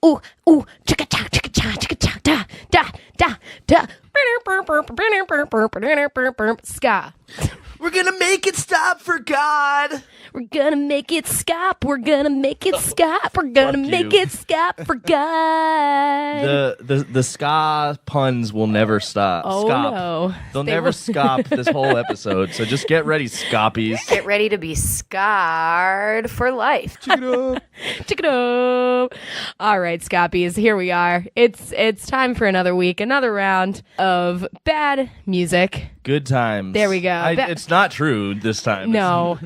ooh, ooh, chicka-cha, chicka-cha, chicka-cha, da, da, da, da. Ska. We're gonna make it stop for God. We're gonna make it stop. We're gonna make it stop. We're gonna make it stop for God. The ska puns will never stop. Oh, Scop. no. They'll never stop this whole episode. So just get ready, Scoppies. Get ready to be scarred for life. Check it up. All right, Scoppies, here we are. It's time for another week, another round of bad music. Good times. There we go. It's not true this time. No.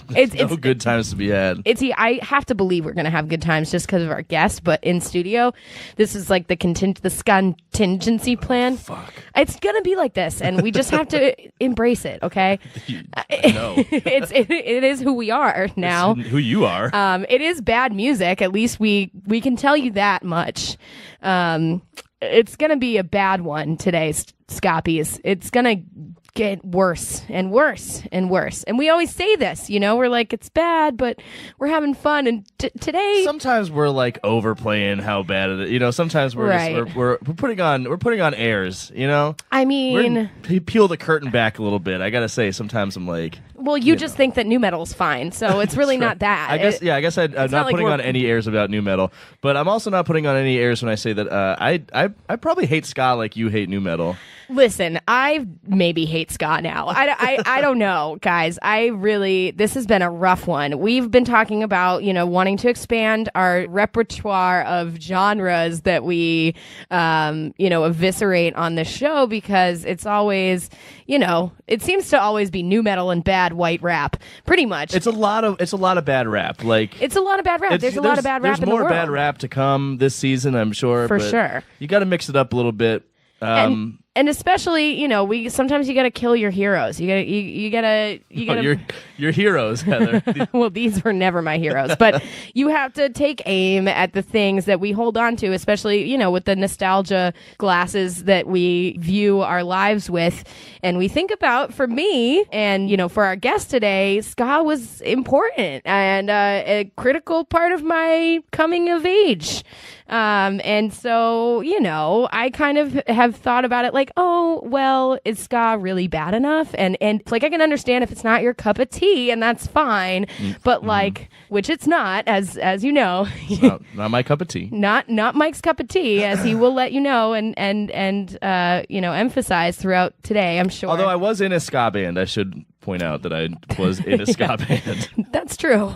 It's no good times to be had. I have to believe we're going to have good times just because of our guest, but in studio, this is like the contingency plan. Fuck. It's going to be like this, and we just have to embrace it, okay? No. It is who we are now. It's who you are. It is bad music. At least we can tell you that much. It's going to be a bad one today, Scoppies. It's going to get worse and worse and worse. And we always say this, we're like, it's bad, but we're having fun. And today, sometimes we're like overplaying how bad it is. Sometimes we're Right. just, we're putting on airs, I mean, peel the curtain back a little bit. I got to say, sometimes I'm like, well, you just think that new metal's fine, so it's really not that. I guess I'm not like putting we're- on any airs about new metal, but I'm also not putting on any airs when I say that I probably hate ska like you hate new metal. Listen, I maybe hate ska now. I don't know, guys. This has been a rough one. We've been talking about, wanting to expand our repertoire of genres that we, eviscerate on the show because it's always, it seems to always be new metal and bad white rap, pretty much. It's a lot of bad rap. Like It's a lot of bad rap. There's a lot of bad rap in the world. There's more bad rap to come this season, I'm sure. For but sure. You got to mix it up a little bit. And especially, we sometimes you got to kill your heroes. You gotta. Your heroes, Heather. Well, these were never my heroes, but you have to take aim at the things that we hold on to, especially, with the nostalgia glasses that we view our lives with. And we think about, for me and, for our guest today, ska was important and a critical part of my coming of age. And so, I kind of have thought about it like, oh, well, is ska really bad enough? And like, I can understand if it's not your cup of tea and that's fine, but like, which it's not, as you know, not my cup of tea. Not Mike's cup of tea, as he will let you know and emphasize throughout today, I'm sure. Although I was in a ska band, I should point out that I was in a ska band. That's true.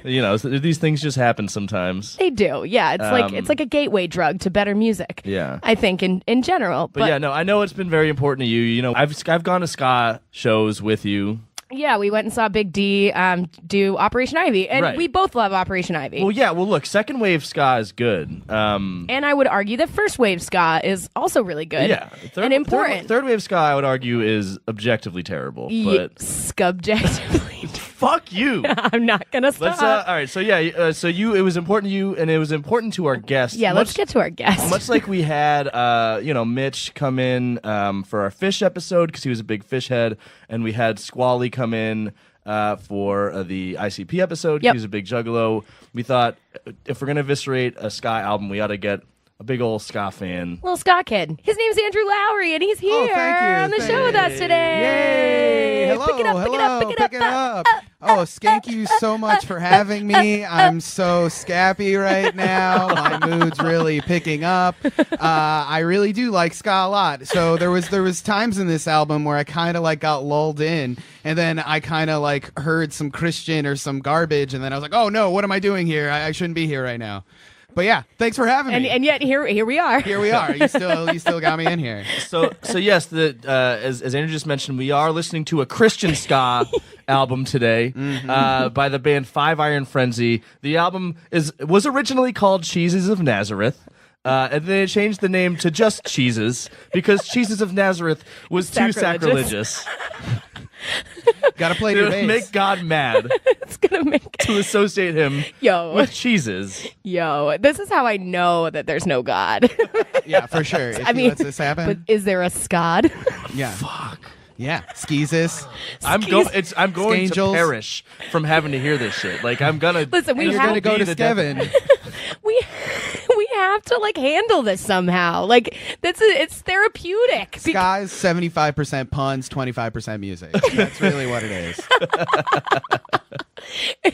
These things just happen sometimes. They do, yeah. It's like a gateway drug to better music. Yeah, I think in general. But yeah, no, I know it's been very important to you. I've gone to ska shows with you. Yeah, we went and saw Big D do Operation Ivy, and Right. we both love Operation Ivy. Well, yeah. Well, look, second wave ska is good. And I would argue that first wave ska is also really good. Yeah, and important. Third wave ska, I would argue, is objectively terrible. But Subjectively. fuck you. I'm not gonna stop. Let's. All right. So yeah. It was important to you, and it was important to our guests. Yeah, let's get to our guest. Much like we had, Mitch come in for our fish episode because he was a big fish head, and we had Squally come in for the ICP episode. Yep. He was a big juggalo. We thought if we're gonna eviscerate a ska album, we ought to get a big old ska fan. Little ska kid. His name's Andrew Lowery, and he's here on the show with us today. Yay! Hello, pick it up, pick hello, it up, pick it up. Oh, Skank you so much for having me. I'm so scappy right now. My mood's really picking up. I really do like ska a lot. So there was times in this album where I kind of like got lulled in, and then I kind of like heard some Christian or some garbage, and then I was like, oh no, what am I doing here? I shouldn't be here right now. But yeah, thanks for having me. And yet here we are. Here we are. You still got me in here. So yes, as Andrew just mentioned, we are listening to a Christian ska album today by the band Five Iron Frenzy. The album was originally called Cheeses of Nazareth. And then they changed the name to just Cheeses because Cheeses of Nazareth was too sacrilegious. Gotta play your bass. Make God mad. It's gonna make to associate him with cheeses. This is how I know that there's no God. Yeah, for sure. If he lets this happen. But is there a Scod? Yeah. Fuck. Yeah, Skeezus. I'm going to perish from having to hear this shit. Like I'm gonna listen. You're gonna go to Skevin. have to like handle this somehow. Like it's therapeutic. Ska is 75% puns, 25% music. That's really what it is.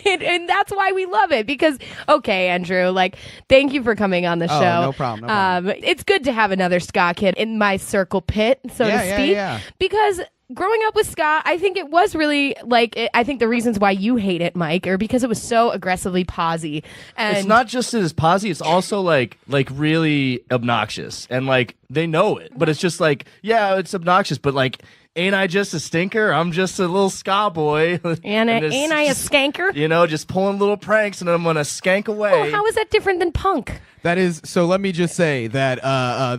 And that's why we love it because, okay, Andrew, like, thank you for coming on the show. No problem. It's good to have another ska kid in my circle pit, so to speak. Yeah. Because growing up with ska, I think it was really like, I think the reasons why you hate it, Mike, are because it was so aggressively posy. And It's not just that it's posy, it's also like really obnoxious. And like they know it, but it's just like, yeah, it's obnoxious, but like, ain't I just a stinker? I'm just a little ska boy. And ain't I a skanker? You know, just pulling little pranks and I'm going to skank away. Oh, how is that different than punk? That is, so let me just say that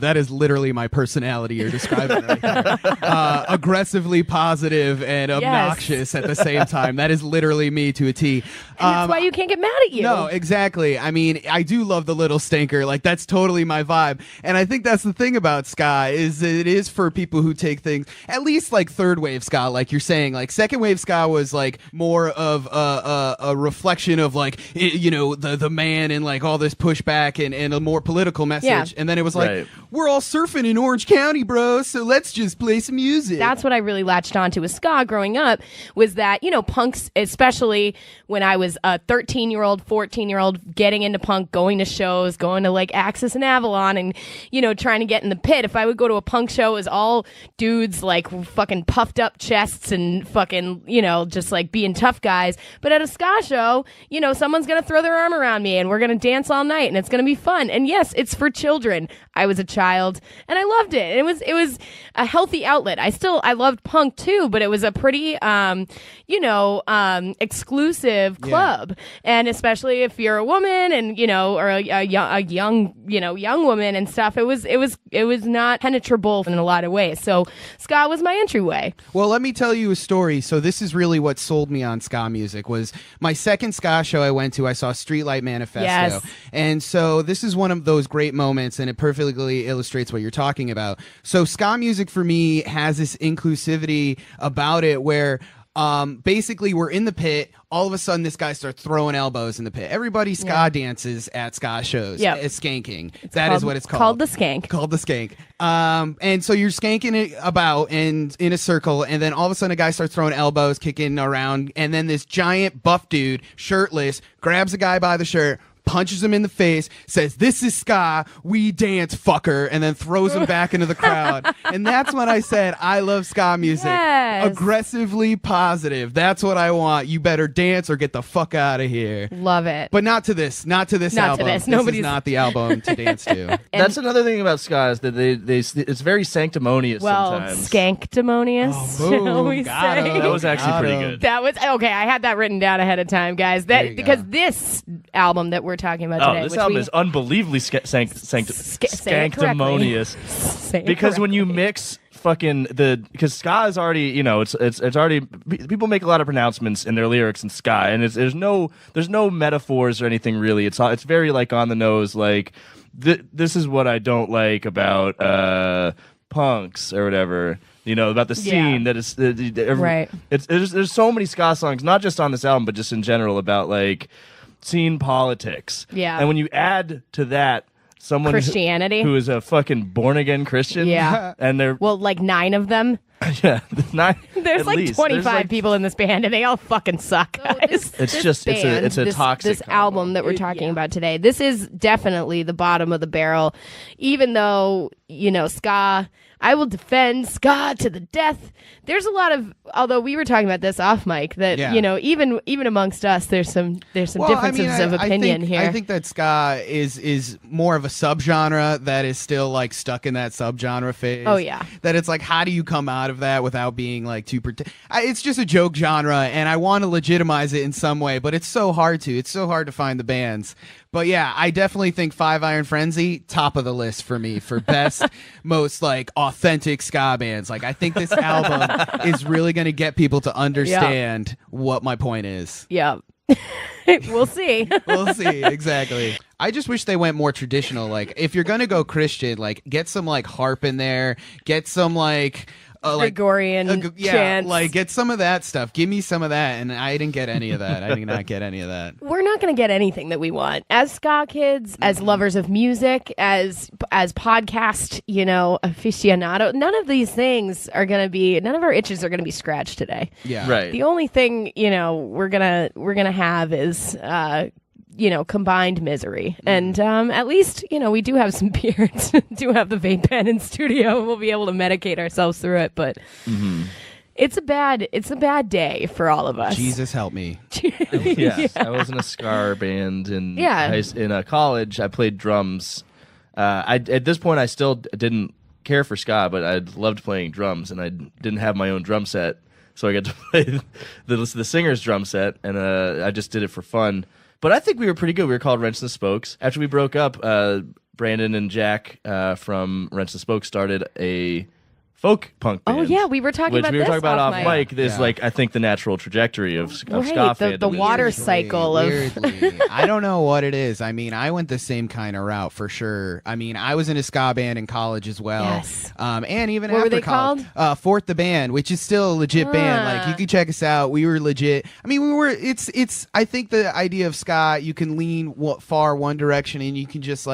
that is literally my personality you're describing right there. Aggressively positive and obnoxious at the same time. That is literally me to a T. And that's why you can't get mad at you. No, exactly. I mean, I do love the little stinker. Like, that's totally my vibe. And I think that's the thing about ska is it is for people who take things, at least like third wave ska, like you're saying. Like second wave ska was like more of a reflection of like, you know, the man and like all this pushback and a more political message. Yeah. And then it was like, we're all surfing in Orange County, bro, so let's just play some music. That's what I really latched onto with ska growing up, was that, you know, punks, especially when I was a 13-year-old, 14-year-old, getting into punk, going to shows, going to like Axis and Avalon and, you know, trying to get in the pit. If I would go to a punk show, it was all dudes like fucking puffed up chests and fucking, you know, just like being tough guys. But at a ska show, you know, someone's going to throw their arm around me and we're going to dance all night and it's going to be fun. And yes, it's for children. I was a child and I loved it. It was a healthy outlet. I loved punk too, but it was a pretty, exclusive club. And especially if you're a woman and, you know, or a young woman and stuff, it was not penetrable in a lot of ways. So ska was my entryway. Well, let me tell you a story. So this is really what sold me on ska music. Was my second ska show I went to, I saw Streetlight Manifesto. Yes. And so this is one of those great moments, and it perfectly illustrates what you're talking about. So ska music for me has this inclusivity about it where basically we're in the pit. All of a sudden, this guy starts throwing elbows in the pit. Everybody ska dances at ska shows. Yep. It's skanking. That is what it's called. Called the skank. Called the skank. And so you're skanking it about and in a circle, and then all of a sudden a guy starts throwing elbows, kicking around, and then this giant buff dude, shirtless, grabs a guy by the shirt, punches him in the face, says, "This is ska, we dance, fucker," and then throws him back into the crowd. And that's when I said, I love ska music. Yes. Aggressively positive. That's what I want. You better dance or get the fuck out of here. Love it. But not to this album. This Nobody's is not the album to dance to. That's another thing about ska is that they it's very sanctimonious sometimes. Skanktimonious, Oh, boom. shall we Got say? him. That was actually Got pretty him. good. That was okay. I had that written down ahead of time, guys. There you Because go. this album that we're talking about today, This which album we is unbelievably say it correctly. sanctimonious. Say it Because when you correctly. mix because ska is already, you know, it's already, people make a lot of pronouncements in their lyrics in ska, and there's no metaphors or anything really. It's very like on the nose, like this is what I don't like about punks or whatever. You know, about the scene that is Right. There's so many ska songs, not just on this album, but just in general about like scene politics. Yeah. And when you add to that someone Christianity. who is a fucking born again Christian, Yeah. and they're well, like 9 of them. yeah, not There's at like least. 25 There's, like, people in this band, and they all fucking suck, guys. It's a toxic This combo. album that we're talking about today. This is definitely the bottom of the barrel, even though, you know, ska. I will defend ska to the death. There's a lot of, although we were talking about this off mic, that you know, even amongst us, there's some differences of opinion here. I think that ska is more of a subgenre that is still like stuck in that subgenre phase. Oh, yeah. That it's like, how do you come out of that without being like too? It's just a joke genre, and I want to legitimize it in some way, but it's so hard to. It's so hard to find the bands. But yeah, I definitely think Five Iron Frenzy, top of the list for me for best, most like authentic ska bands. Like, I think this album is really going to get people to understand what my point is. Yeah. We'll see. We'll see. Exactly. I just wish they went more traditional. Like, if you're going to go Christian, like, get some like harp in there, get some like Gregorian chants. Like get some of that stuff. Give me some of that, and I didn't get any of that. I did not get any of that. We're not going to get anything that we want as ska kids, as lovers of music, as podcast, aficionado. None of these things are going to be. None of our itches are going to be scratched today. Yeah, right. The only thing we're gonna have is combined misery, and at least we do have some beards, do have the vape pen in studio, and we'll be able to medicate ourselves through it. But it's a bad day for all of us. Jesus help me. Yes, I was in a Ska band in college. I played drums. At this point, I still didn't care for ska, but I loved playing drums, and I didn't have my own drum set, so I got to play the singer's drum set, and I just did it for fun. But I think we were pretty good. We were called Wrench and the Spokes. After we broke up, Brandon and Jack from Wrench and the Spokes started a folk punk band. Oh yeah, we were talking about this. We were talking about off mic. mic. There's I think the natural trajectory of ska right, the water cycle of. Weirdly, I don't know what it is. I mean, I went the same kind of route for sure. I mean, I was in a ska band in college as well. Yes. And even what after were they college, called? Fort the Band, which is still a legit band. Like you can check us out. We were legit. I mean, we were. It's. I think the idea of ska, you can lean far one direction, and you can just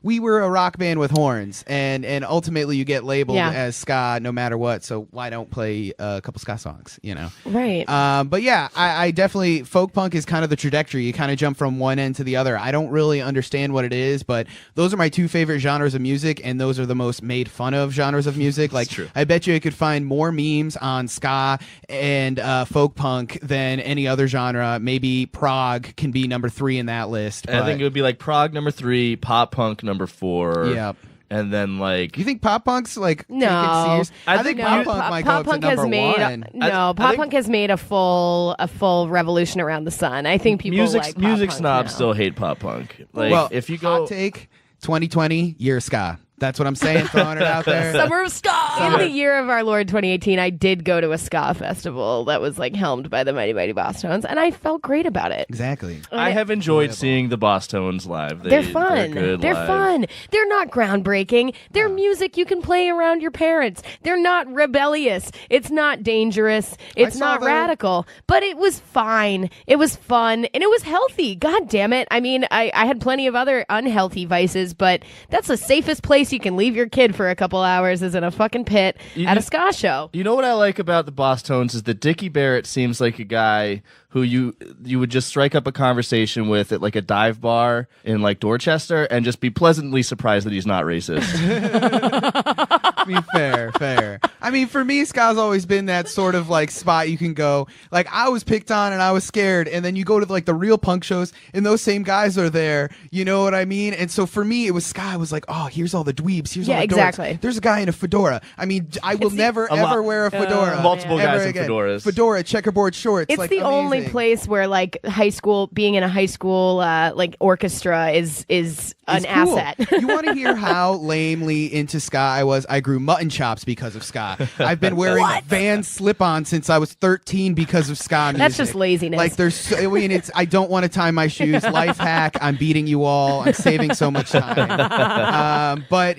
we were a rock band with horns, and ultimately you get labeled as ska no matter what. So why don't play a couple ska songs, Right. But yeah, I definitely, folk punk is kind of the trajectory. You kind of jump from one end to the other. I don't really understand what it is, but those are my two favorite genres of music, and those are the most made fun of genres of music. Like, true. I bet you I could find more memes on ska and folk punk than any other genre. Maybe prog can be number 3 in that list. I think it would be prog number 3, pop punk number 4. Yep. And then you think pop punk's no? I think pop punk might go up to number 1. Pop punk has made a full revolution around the sun. I think people music like pop punk snobs now. still hate pop punk. If you go hot take 2020 year ska. That's what I'm saying, throwing it out there. Summer of Ska. In the year of our Lord 2018, I did go to a ska festival that was helmed by the Mighty Mighty Boss Tones, and I felt great about it. Exactly. I have enjoyed seeing the Boss Tones live. They're fun. They're live. fun. They're not groundbreaking. They're music you can play around your parents. They're not rebellious. It's not dangerous. It's not radical. But it was fine. It was fun, and it was healthy. God damn it. I mean, I had plenty of other unhealthy vices, but that's the safest place you can leave your kid for a couple hours is in a fucking pit at a ska show. You know what I like about the Boss Tones is that Dickie Barrett seems like a guy who you would just strike up a conversation with at a dive bar in Dorchester and just be pleasantly surprised that he's not racist. I mean, fair. I mean, for me, ska's always been that sort of spot you can go. I was picked on and I was scared, and then you go to the real punk shows and those same guys are there. You know what I mean? And so for me, it was ska. I was oh, here's all the dweebs. Here's all the dorks. Exactly. There's a guy in a fedora. I mean, I will never ever wear a fedora. Multiple guys in again. fedoras. Fedora, checkerboard shorts. It's the only place where being in a high school orchestra is an cool. asset. You want to hear how lamely into ska I was? I grew mutton chops because of ska. I've been wearing Vans slip-ons since I was 13 because of ska music. That's just laziness. I don't want to tie my shoes. Life hack. I'm beating you all. I'm saving so much time. But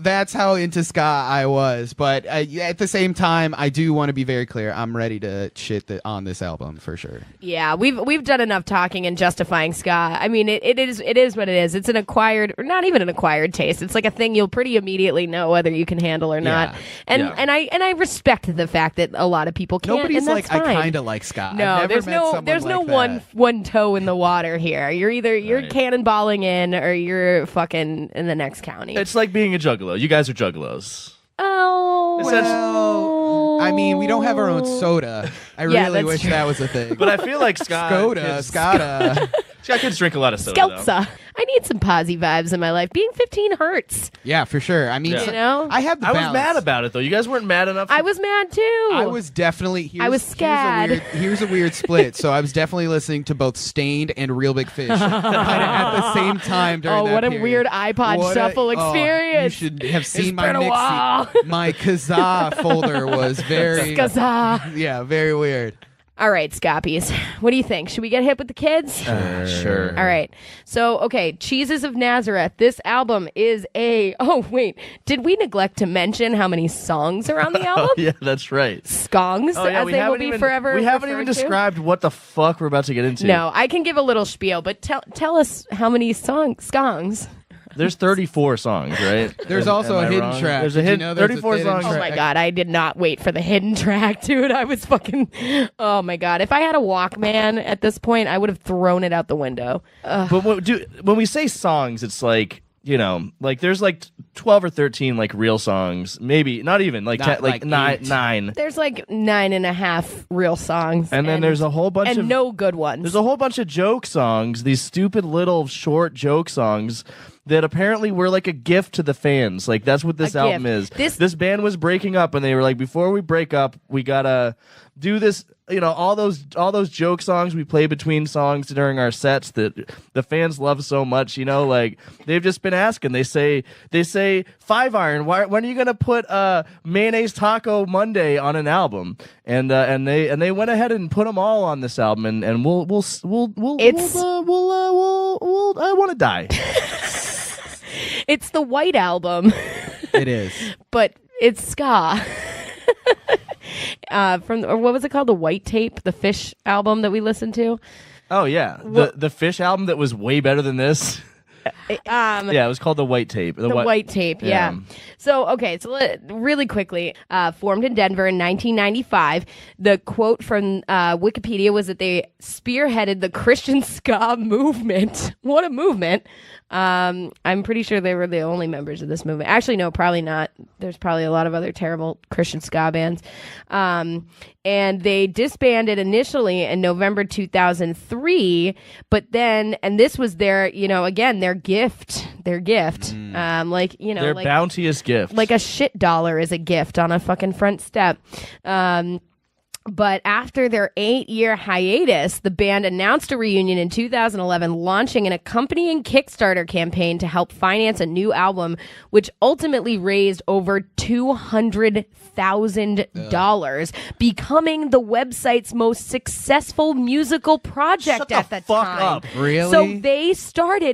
that's how into ska I was. But at the same time, I do want to be very clear. I'm ready to shit on this album for sure. Yeah, we've done enough talking and justifying ska. I mean, it is what it is. It's an acquired, or not even an acquired taste. It's a thing you'll pretty immediately know whether you can handle or not. And I respect the fact that a lot of people can't. Nobody's and that's fine. I kind of like ska. No, there's no one toe in the water here. You're either cannonballing in or you're fucking in the next county. It's like being a juggalo. You guys are juggalos. Oh, well, I mean, we don't have our own soda. I really wish that was a thing. But I feel like Skada. Ska kids drink a lot of soda. Skelza. I need some posy vibes in my life. Being 15 hurts. Yeah, for sure. I mean, I have the balance. I was mad about it, though. You guys weren't mad enough. I was mad, too. I was definitely... I was scared. Here's a weird split. So I was definitely listening to both Stained and Real Big Fish kind of at the same time during that what a period. weird iPod shuffle experience. You should have seen my my Kazaa folder was very... Kazaa. Yeah, very weird. All right, Scoppies. What do you think? Should we get hip with the kids? Sure. All right. So, okay, Cheeses of Nazareth. This album is Oh, wait. Did we neglect to mention how many songs are on the album? Yeah, that's right. Skongs, as they will be forever. We haven't even described what the fuck we're about to get into. No, I can give a little spiel, but tell us how many skongs. There's 34 songs, right? There's also a hidden wrong? track. There's a Did you hidden know there's a 34 hidden songs. Oh track? my God, I did not wait for the hidden track, dude. I was fucking, oh my God. If I had a Walkman at this point, I would have thrown it out the window. But when we say songs, it's like, like there's like 12 or 13 like real songs, maybe not even like Not like nine. There's like 9.5 real songs. And then there's a whole bunch and of no good ones. There's a whole bunch of joke songs, these stupid little short joke songs that apparently were like a gift to the fans. Like that's what this album is. This band was breaking up and they were like, before we break up, we gotta do this, all those joke songs we play between songs during our sets that the fans love so much, like they've just been asking. They say 5 Iron, when are you gonna put Mayonnaise Taco Monday on an album? And they went ahead and put them all on this album, and I want to die. It's the White Album. It is. But it's ska. What was it called? The White Tape, the Fish album that we listened to. Oh yeah, the Fish album that was way better than this. Yeah, it was called the White Tape. The White Tape, yeah. So, okay, really quickly, formed in Denver in 1995. The quote from Wikipedia was that they spearheaded the Christian ska movement. What a movement. I'm pretty sure they were the only members of this movement. Actually, no, probably not. There's probably a lot of other terrible Christian ska bands. And they disbanded initially in November 2003, but then, and this was their, again, their gift, their bounteous gift. Like a shit dollar is a gift on a fucking front step. But after their 8-year hiatus, the band announced a reunion in 2011, launching an accompanying Kickstarter campaign to help finance a new album, which ultimately raised over $200,000, becoming the website's most successful musical project at the time. Up. Really? So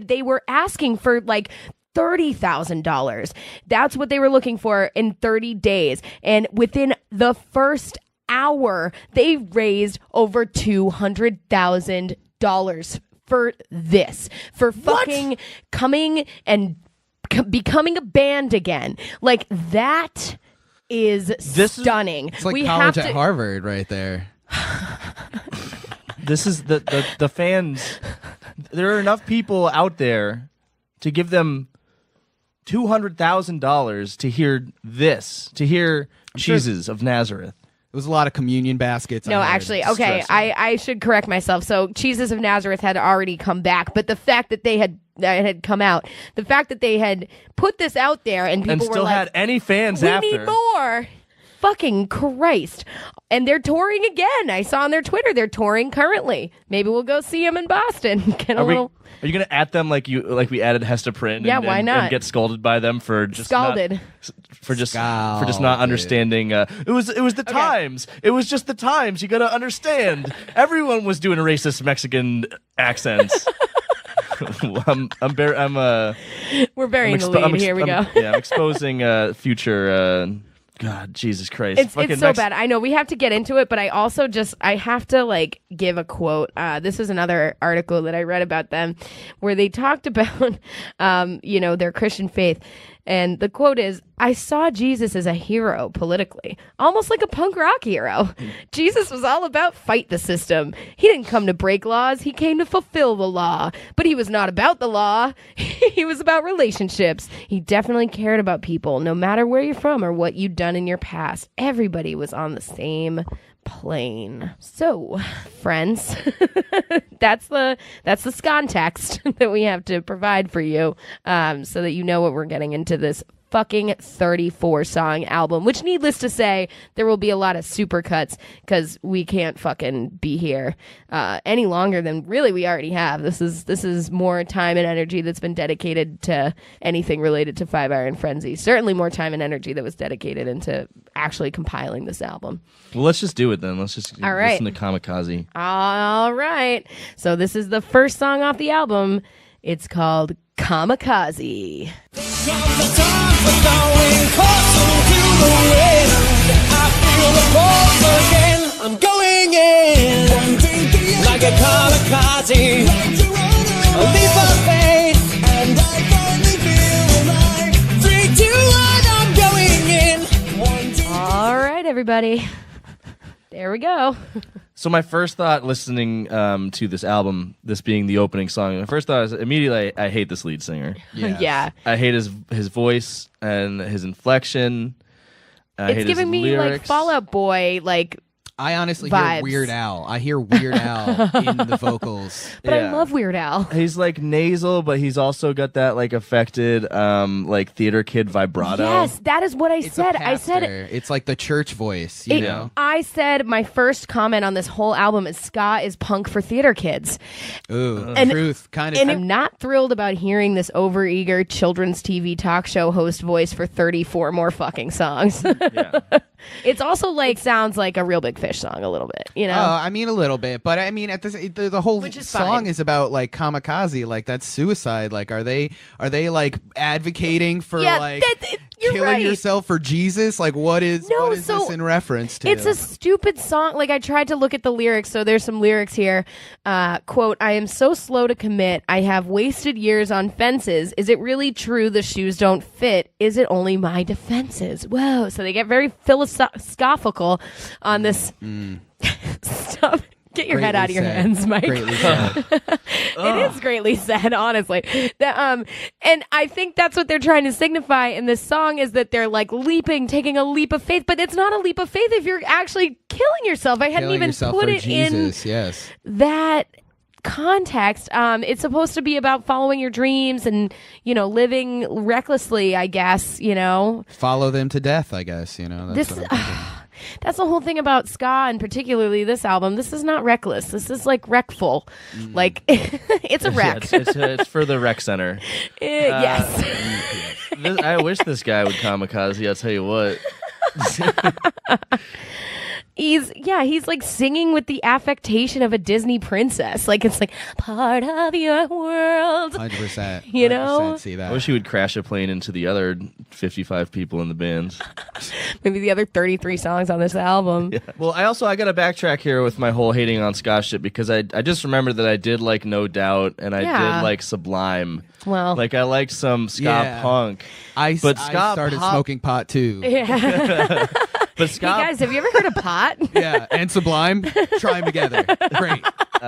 they were asking for like $30,000. That's what they were looking for in 30 days. And within the first hour, they raised over $200,000 for this, for fucking coming and becoming a band again. Like, that is stunning. It's like college at Harvard right there. This is the fans. There are enough people out there to give them $200,000 to hear this, to hear Cheeses of Nazareth. It was a lot of communion baskets. No, actually, okay, I should correct myself. So Cheeses of Nazareth had already come back, but the fact that they had come out, the fact that they had put this out there and people still were like, had any fans we after. need more. Fucking Christ. And they're touring again. I saw on their Twitter they're touring currently. Maybe we'll go see them in Boston. Are you gonna at them like we added Hester Prynne? Yeah, why not? And get scolded by them for just Scalded. for just not understanding. It was the times. It was just the times. You gotta understand. Everyone was doing racist Mexican accents. We're burying the lead. Here we go. Yeah, I'm exposing future. God, Jesus Christ. It's so bad. I know we have to get into it, but I also I have to give a quote. This is another article that I read about them where they talked about, their Christian faith. And the quote is, "I saw Jesus as a hero politically, almost like a punk rock hero. Jesus was all about fight the system. He didn't come to break laws. He came to fulfill the law. But he was not about the law. He was about relationships. He definitely cared about people, no matter where you're from or what you'd done in your past. Everybody was on the same plane." So, friends, that's the context that we have to provide for you, so that you know what we're getting into this fucking 34-song album, which, needless to say, there will be a lot of supercuts because we can't fucking be here any longer than really we already have. This is more time and energy that's been dedicated to anything related to Five Iron Frenzy. Certainly more time and energy that was dedicated into actually compiling this album. Well, let's just do it then. Let's just All right. listen to Kamikaze. All right. So this is the first song off the album. It's called Kamikaze. I'm going in like a kamikaze, a leap of faith, and I finally feel like 3, 2, 1, I'm going in. All right, everybody. There we go. So my first thought listening to this album, this being the opening song, my first thought is immediately I hate this lead singer. Yes. Yeah. I hate his voice and his inflection. I hate It's his giving me like lyrics. Fall Out Boy, like, I honestly Vibes. hear Weird Al. I hear Weird Al in the vocals. but I Yeah. love Weird Al. He's like nasal, but he's also got that like affected like theater kid vibrato. Yes, that is what I It's said. a I said pastor. It's like the church voice, you know? I said my first comment on this whole album is ska is punk for theater kids. Ooh, And- truth. Kind And of. I'm not thrilled about hearing this overeager children's TV talk show host voice for 34 more fucking songs. Yeah. It's also like sounds like a Real Big Fish song a little bit, you know? I mean a little bit, but I mean at the whole Which is song fine. is about like kamikaze, like that's suicide. Like are they like advocating for Yeah, like you're killing right. yourself for Jesus? Like what is No, this so in reference to? It's a stupid song. Like, I tried to look at the lyrics, so there's some lyrics here. Quote, I am so slow to commit. I have wasted years on fences. Is it really true the shoes don't fit? Is it only my defenses? Whoa. So they get very philosophical on this stuff. Get your head out of your hands, Mike. Greatly said. It is greatly said, honestly. And I think that's what they're trying to signify in this song is that they're like taking a leap of faith, but it's not a leap of faith if you're actually killing yourself. I hadn't Killing even yourself put for it Jesus, yes. in that context. It's supposed to be about following your dreams and, living recklessly, I guess, Follow them to death, I guess, That's This what I'm thinking. That's the whole thing about ska, and particularly this album. This is not reckless. This is like wreckful. Like, it's a wreck. Yeah, it's for the rec center. Yes. I wish this guy would kamikaze. I'll tell you what. He's like singing with the affectation of a Disney princess. Like, it's like part of your world. 100%. You know? 100% see that. I wish he would crash a plane into the other 55 people in the band. Maybe the other 33 songs on this album. Yeah. Well, I got to backtrack here with my whole hating on ska shit because I just remembered that I did like No Doubt and I Yeah. did like Sublime. Well, Like I liked some ska Yeah. punk. I But ska started pop- smoking pot too. yeah. But Hey ska guys, have you ever heard of pot? Yeah, and Sublime, try them together. Great.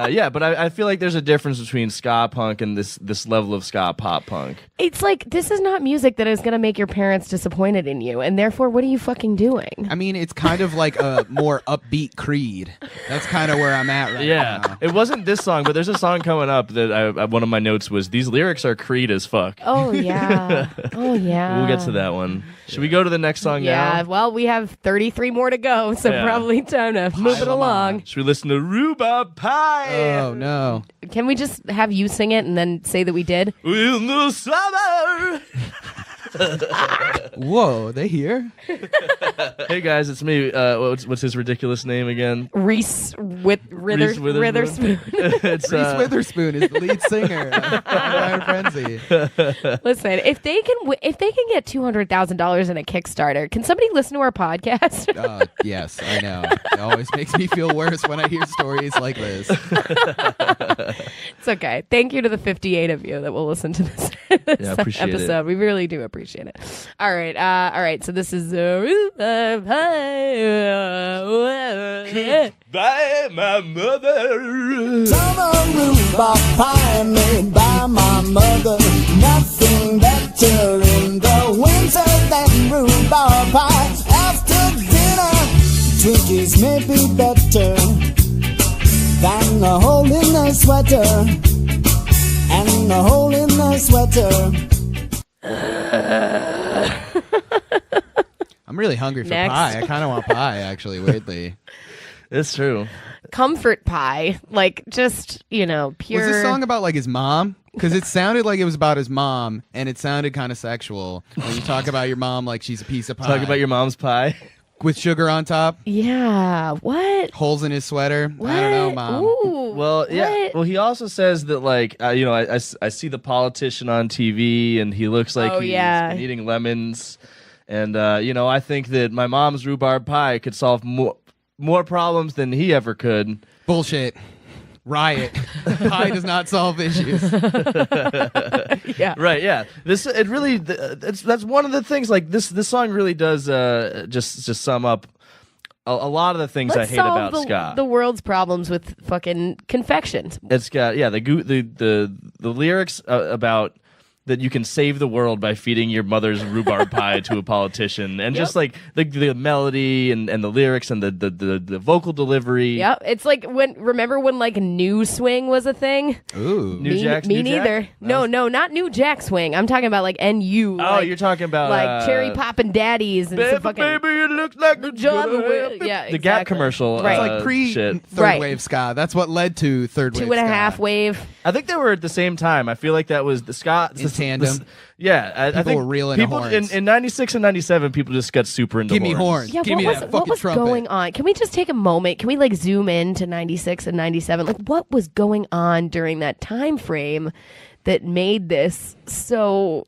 yeah, but I feel like there's a difference between ska punk and this level of ska pop punk. It's like, this is not music that is going to make your parents disappointed in you. And therefore, what are you fucking doing? I mean, it's kind of like a more upbeat Creed. That's kind of where I'm at right Yeah, now. it wasn't this song, but there's a song coming up that one of my notes was these lyrics are Creed as fuck. Oh, yeah. Oh, yeah. We'll get to that one. Should we go to the next song Yeah, now? well, we have 33 more to go, so Yeah. probably time to move it them along. Should we listen to Rhubarb Pie? Oh no. Can we just have you sing it and then say that we did? In the summer. Whoa, they here? Hey guys, it's me. What's his ridiculous name again? Reese Witherspoon. Witherspoon. It's Reese Witherspoon is the lead singer of Fire Frenzy. Listen, if they can get $200,000 in a Kickstarter, can somebody listen to our podcast? Yes, I know. It always makes me feel worse when I hear stories like this. It's okay. Thank you to the 58 of you that will listen to this, Yeah, appreciate it. episode. We really do appreciate it. All right. So this is By my mother. Some a rhubarb pie made by my mother. Nothing better in the winter than rhubarb pie. After dinner, Twinkies may be better than a hole in the sweater. And a hole in the sweater. I'm really hungry for Next. pie. I kind of want pie, actually, weirdly. It's true. Comfort pie, like just pure. Was this song about like his mom? Because it sounded like it was about his mom, and it sounded kind of sexual when you talk about your mom like she's a piece of pie. Talk about your mom's pie. With sugar on top, Yeah. What? holes in his sweater. What? I don't know, Mom. Ooh, Well, yeah. what? Well, he also says that, like, I see the politician on TV, and he looks like he's been eating lemons. And, I think that my mom's rhubarb pie could solve more problems than he ever could. Bullshit. Riot. Pie does not solve issues. Yeah. Right, yeah. That's one of the things, like, this song really does just sum up a lot of the things Let's I hate solve about ska. the world's problems with fucking confections. It's got the lyrics about that you can save the world by feeding your mother's rhubarb pie to a politician, and just like the melody and the lyrics and the vocal delivery. Yep. It's like remember when like new swing was a thing? Ooh. New Jack's Me New Jack? neither. No, not new Jack swing. I'm talking about like NU. Oh, like, you're talking about like cherry poppin' daddies and some fucking baby, it looks like it's Job gonna will- happen. yeah, The Gap exactly. commercial. Right. It's like pre-third Right. wave ska. That's what led to third wave 2.5 ska. wave. I think they were at the same time. I feel like that was the ska In tandem. I People think were real into people horns. in 96 and 97, people just got super into Give me horns. horns. Yeah, Give me that what fucking was trumpet. going on? Can we just take a moment? Can we like zoom in to 96 and 97? Like what was going on during that time frame that made this so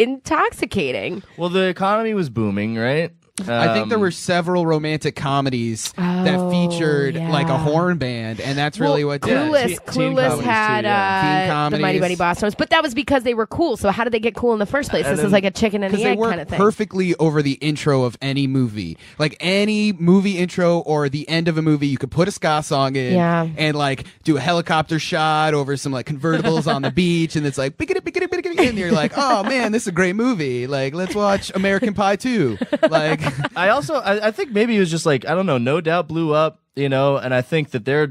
intoxicating? Well, the economy was booming, right? I think there were several romantic comedies that featured like a yeah. horn band, and that's really what did. Teen Clueless comedies had too, yeah. Teen the comedies. Mighty Mighty Bosstones, but that was because they were cool. So how did they get cool in the first place? This is like a chicken and Because the they egg work kind of thing. perfectly over the intro of any movie. Like any movie intro or the end of a movie, you could put a ska song in and like do a helicopter shot over some like convertibles on the beach, and it's like biggity, biggity, biggity, and you're like, oh man, this is a great movie. Like let's watch American Pie 2. Like I think maybe it was just like, I don't know, No Doubt blew up, and I think that they're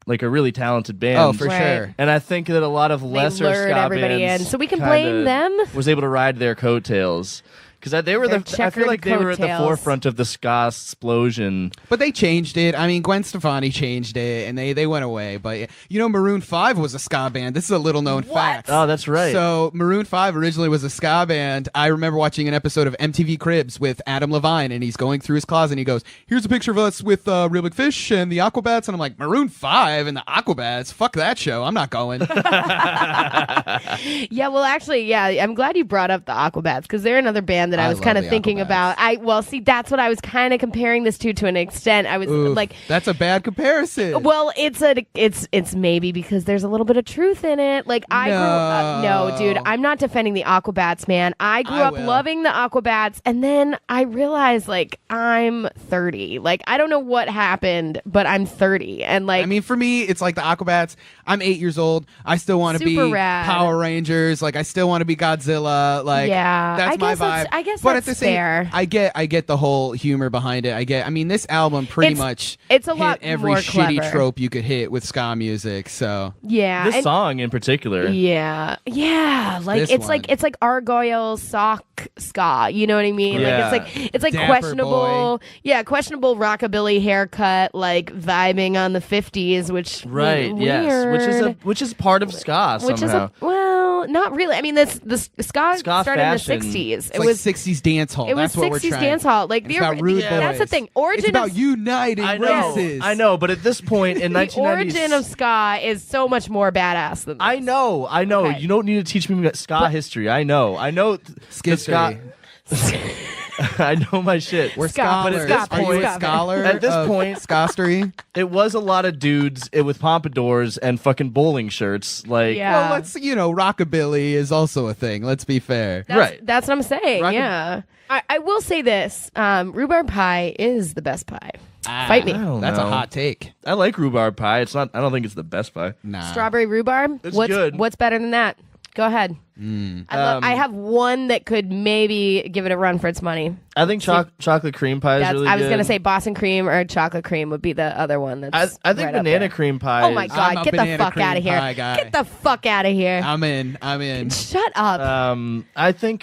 like a really talented band. oh, for Right. sure. And I think that a lot of lesser lured ska everybody bands in. So we can kinda blame them? was able to ride their coattails. Because they were Their I feel checkered like they were at the coattails. forefront of the ska explosion. But they changed it. I mean, Gwen Stefani changed it, and they went away. But Maroon 5 was a ska band. This is a little known fact. Oh, that's right. So Maroon 5 originally was a ska band. I remember watching an episode of MTV Cribs with Adam Levine, and he's going through his closet, and he goes, "Here's a picture of us with Real Big Fish and the Aquabats." And I'm like, Maroon 5 and the Aquabats? Fuck that show. I'm not going. Yeah, well, actually, yeah, I'm glad you brought up the Aquabats because they're another band that I was love kind of the thinking Aquabats. about. See, that's what I was kind of comparing this to an extent. I was Oof, like, that's a bad comparison. well, it's maybe because there's a little bit of truth in it. Like I grew up, no, dude, I'm not defending the Aquabats, man. I grew up will. loving the Aquabats, and then I realized like I'm 30. Like I don't know what happened, but I'm 30, and like I mean, for me, it's like the Aquabats. I'm 8 years old. I still want to be Super rad. Power Rangers. Like, I still want to be Godzilla. Like, Yeah, that's I my guess that's- vibe. I guess but that's at the same, fair. I get the whole humor behind it. I mean, this album pretty much it's a hit lot every more shitty clever. trope you could hit with ska music. So yeah, This and- song in particular. Yeah, like This it's one. like Argyle sock ska. You know what I mean? Yeah. Like it's like Dapper questionable. Yeah, questionable rockabilly haircut, like vibing on the 50s, which Right, yes. weird. Which is part of ska Which is somehow. not really. I mean, the ska started fashion. in the 60s. it's It like was 60s dance hall. it was That's what we're 60s trying. dance hall. Like It's about rude that's the boys. thing. Origin It's about of uniting I know. races. I know, but at this point in the 1990s, origin of ska is so much more badass than this. I know. Okay. You don't need to teach me ska history. I know. Skid ska. I know my shit. We're Ska, scholars. ska, Are you a ska. scholar? At this of point- Skastery? It was a lot of dudes with pompadours and fucking bowling shirts. Like, Yeah. Well, rockabilly is also a thing. Let's be fair. Right. That's what I'm saying. Yeah. I will say this. Rhubarb pie is the best pie. Fight me. I don't That's know. a hot take. I like rhubarb pie. It's not. I don't think it's the best pie. Nah. Strawberry rhubarb. It's what's good. What's better than that? Go ahead. I have one that could maybe give it a run for its money. I think chocolate cream pie is really good. I was going to say Boston cream or chocolate cream would be the other one. That's I think right up banana there. cream pie. Oh my God, get the fuck out of here. Get the fuck out of here. I'm in. Shut up. I think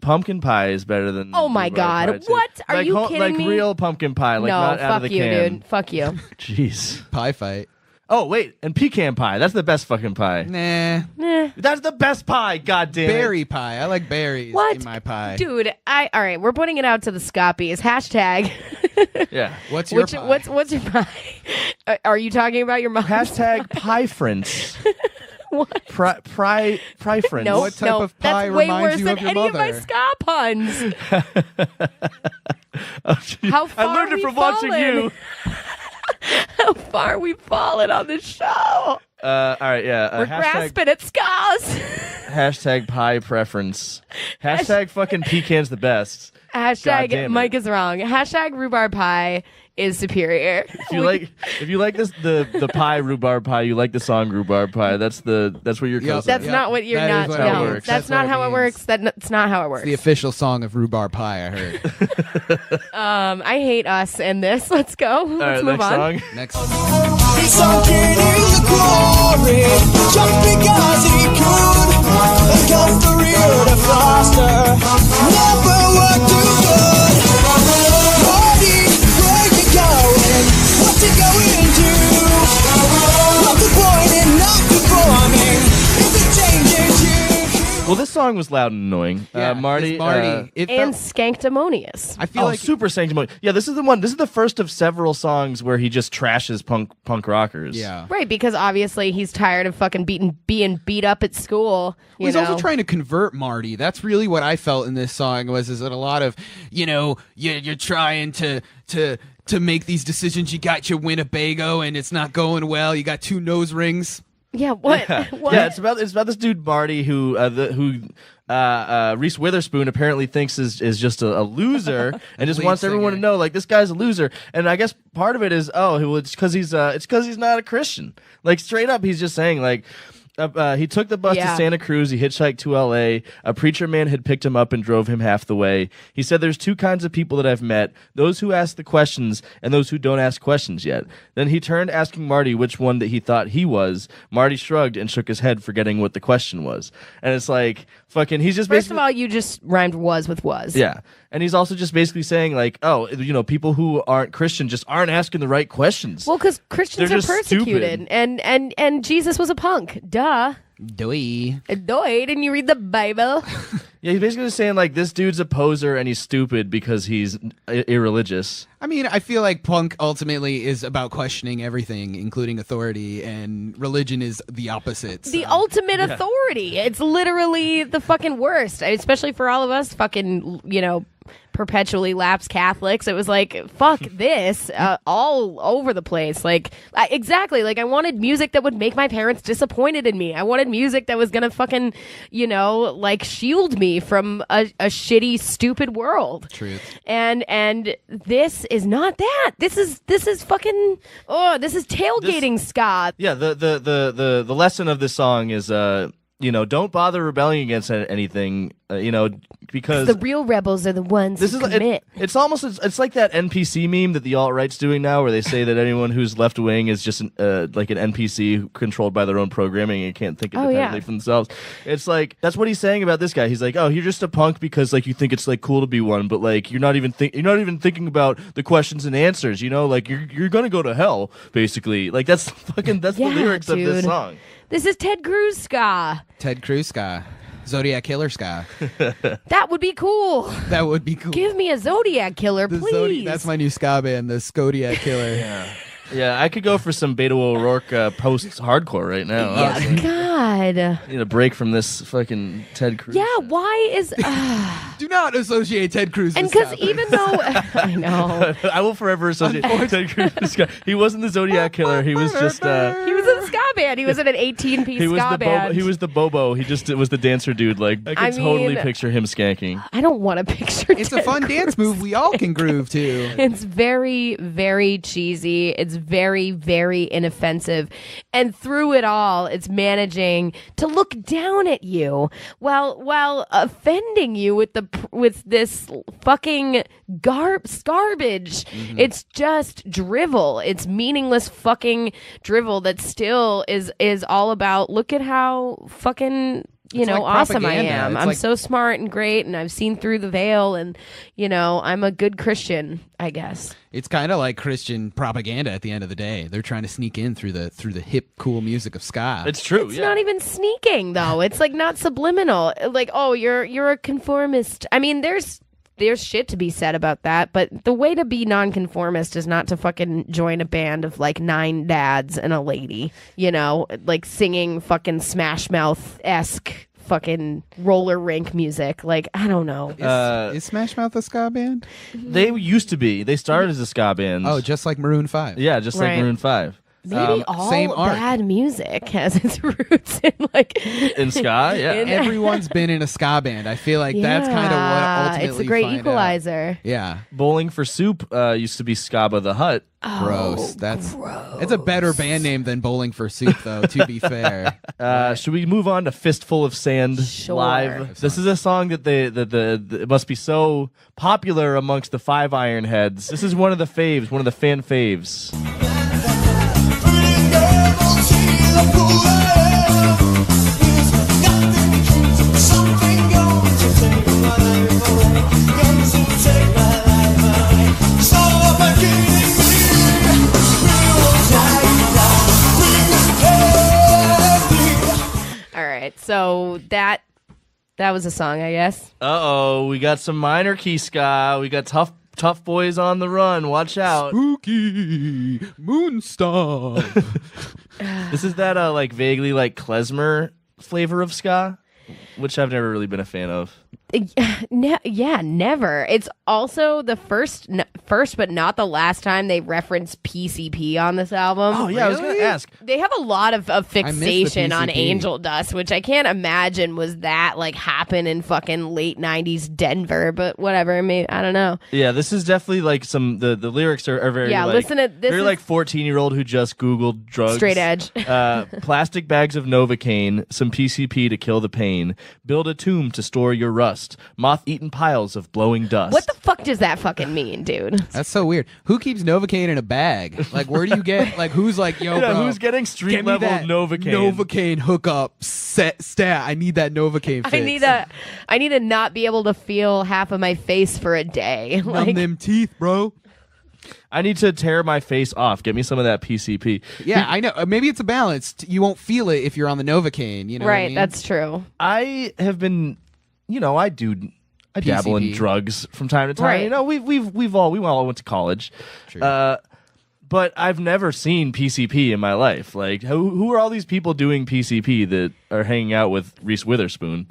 pumpkin pie is better than Oh my rhubarb God. pie, too. What? Are like, you kidding like me? real pumpkin pie, like no, not out of the fuck you, can. dude. Fuck you. Jeez. Pie fight. Oh, wait, and pecan pie. That's the best fucking pie. Nah. That's the best pie, goddamn it. Berry pie. I like berries What? in my pie. Dude, all right, we're putting it out to the Scoppies. Hashtag. Yeah. What's your pie? What's your pie? Are you talking about your mom? Hashtag pie friends. What? Pie friends. No, What type of pie that's way reminds worse you than of your any of my mother? ska puns. How far I learned it from watching you. How far we've fallen on this show. All right, yeah. We're grasping at scars. Hashtag pie preference. Hashtag fucking pecan's the best. God damn Hashtag it. Mike is wrong. Hashtag rhubarb pie is superior. If you like this the pie rhubarb pie, you like the song rhubarb pie. That's what you're Yep. That's Yep. not what you're That not. is what it No, works. that's That's not what how it it means. works. That's not how it works. The official song of rhubarb pie, I heard. I hate us and this. Let's go. All Let's right, move next on. song. Next. He sunk it in the glory just because he could. And cut the rear to Foster never worked too good. Marty, where you going? What you going to? What's the point in not performing? Is it changing you? Well, this song was loud and annoying. Yeah, Marty. it's Marty. It And felt- Sanctimonious. I feel like super sanctimonious. Yeah, this is the one. This is the first of several songs where he just trashes punk rockers. yeah. Right, because obviously he's tired of fucking being beat up at school. You He's know? also trying to convert Marty. That's really what I felt in this song is that a lot of, you're trying to make these decisions. You got your Winnebago and it's not going well. You got 2 nose rings. Yeah, what? What? Yeah, it's about this dude Marty who Reese Witherspoon apparently thinks is just a loser and just Lead wants everyone to singer. know like this guy's a loser. And I guess part of it is it's because he's not a Christian. Like straight up, he's just saying like. He took the bus Yeah. to Santa Cruz. He hitchhiked to L.A. A preacher man had picked him up and drove him half the way. He said, "There's 2 kinds of people that I've met: those who ask the questions and those who don't ask questions yet." Then he turned, asking Marty which one that he thought he was. Marty shrugged and shook his head, forgetting what the question was. And it's like fucking. He's just First basically. of all, you just rhymed was with was. Yeah. And he's also just basically saying, like, people who aren't Christian just aren't asking the right questions. Well, because Christians They're are just persecuted, stupid. and Jesus was a punk. Duh. Doy. Didn't you read the Bible? Yeah, he's basically just saying, like, this dude's a poser and he's stupid because he's irreligious. I mean, I feel like punk ultimately is about questioning everything, including authority, and religion is the opposite. The so. ultimate authority. It's literally the fucking worst, especially for all of us fucking, perpetually lapsed Catholics. It was like, fuck this, all over the place. Like, exactly. Like, I wanted music that would make my parents disappointed in me. I wanted music that was gonna fucking, shield me from a shitty, stupid world. Truth. And this is not that. This is fucking. Oh, this is tailgating ska. Yeah, the lesson of this song is, don't bother rebelling against anything, because The real rebels are the ones this who is commit. it's like that NPC meme that the alt-right's doing now, where they say that anyone who's left wing is just like an NPC controlled by their own programming and can't think independently for themselves. It's like that's what he's saying about this guy. He's like, oh, you're just a punk because like you think it's like cool to be one, but like you're not even thinking about the questions and answers. Like you're gonna go to hell basically. Like that's the lyrics of this dude. song. This is Ted Cruz ska. Ted Cruz ska. Zodiac Killer ska. That would be cool. That would be cool. Give me a Zodiac killer, The please. that's my new ska band, the Zodiac Killer. Yeah, I could go for some Beto O'Rourke post-hardcore right now. Yeah, God. Need a break from this fucking Ted Cruz. Yeah, why is... Do not associate Ted Cruz And with because ska band. even though I know I will forever associate Ted Cruz with ska. He wasn't the Zodiac Killer. He was just. he was in a ska band, he was in an 18-piece He was ska the band. he was the Bobo. He just was the dancer dude. Like I can totally mean, picture him skanking. I don't want to picture. It's a Ted fun dance move we all can groove to. It's very, very cheesy. It's very, very inoffensive. And through it all, it's managing to look down at you while offending you with this fucking garbage. It's just drivel. It's meaningless fucking drivel that still is all about, look at how fucking It's like awesome I propaganda. am. It's I'm like- so smart and great, and I've seen through the veil, and I'm a good Christian, I guess. It's kind of like Christian propaganda at the end of the day. They're trying to sneak in through the hip, cool music of ska. It's true. It's not even sneaking though. It's like not subliminal. Like, oh, you're a conformist. I mean, there's shit to be said about that, but the way to be nonconformist is not to fucking join a band of like 9 dads and a lady, like singing fucking Smash Mouth-esque fucking roller rink music. Like, I don't know. Is Smash Mouth a ska band? They used to be. They started as a ska band. Oh, just like Maroon 5. yeah, just like Right. Maroon 5. Maybe all same art. bad music has its roots in like In ska, yeah. Everyone's been in a ska band. I feel like that's kind of what ultimately it's a great find out. equalizer. Yeah. Bowling for Soup used to be Skaba the Hut. Gross. It's a better band name than Bowling for Soup, though, to be fair. Should we move on to Fistful of Sand Sure. live? This is a song that it must be so popular amongst the Five Iron heads. This is one of the faves, one of the fan faves. All right, so that was a song, I guess. Uh-oh, we got some minor key ska. We got tough boys on the run. Watch out. Spooky Moonstar. This is that like vaguely like klezmer flavor of ska, which I've never really been a fan of. Yeah, never. It's also the first but not the last time they reference PCP on this album. Oh yeah, I was gonna ask. They have a lot of fixation on PCP. Angel Dust, which I can't imagine was that like happen in fucking late 90s Denver, but whatever. I mean, I don't know. Yeah, this is definitely like some the lyrics are very Yeah, like, listen to this. very is like 14-year-old who just Googled drugs. straight edge. Plastic bags of Novocaine, some PCP to kill the pain. Build a tomb to store your rust. Moth-eaten piles of blowing dust. What the fuck does that fucking mean, dude? That's so weird. Who keeps Novocaine in a bag? Like, where do you get, like, who's like, yo, Yeah, bro, who's getting get street me level that Novocaine? Novocaine hookup stat. I need that Novocaine fix. I need to not be able to feel half of my face for a day. Numb Like, them teeth, bro. I need to tear my face off. Get me some of that PCP. Yeah, I know. Maybe it's a balance. You won't feel it if you're on the Novocaine. You know what I right, mean? that's true. I have been, I dabble in PCP. drugs from time to time. Right. We all went to college. True. But I've never seen PCP in my life. Like, who are all these people doing PCP that are hanging out with Reese Witherspoon?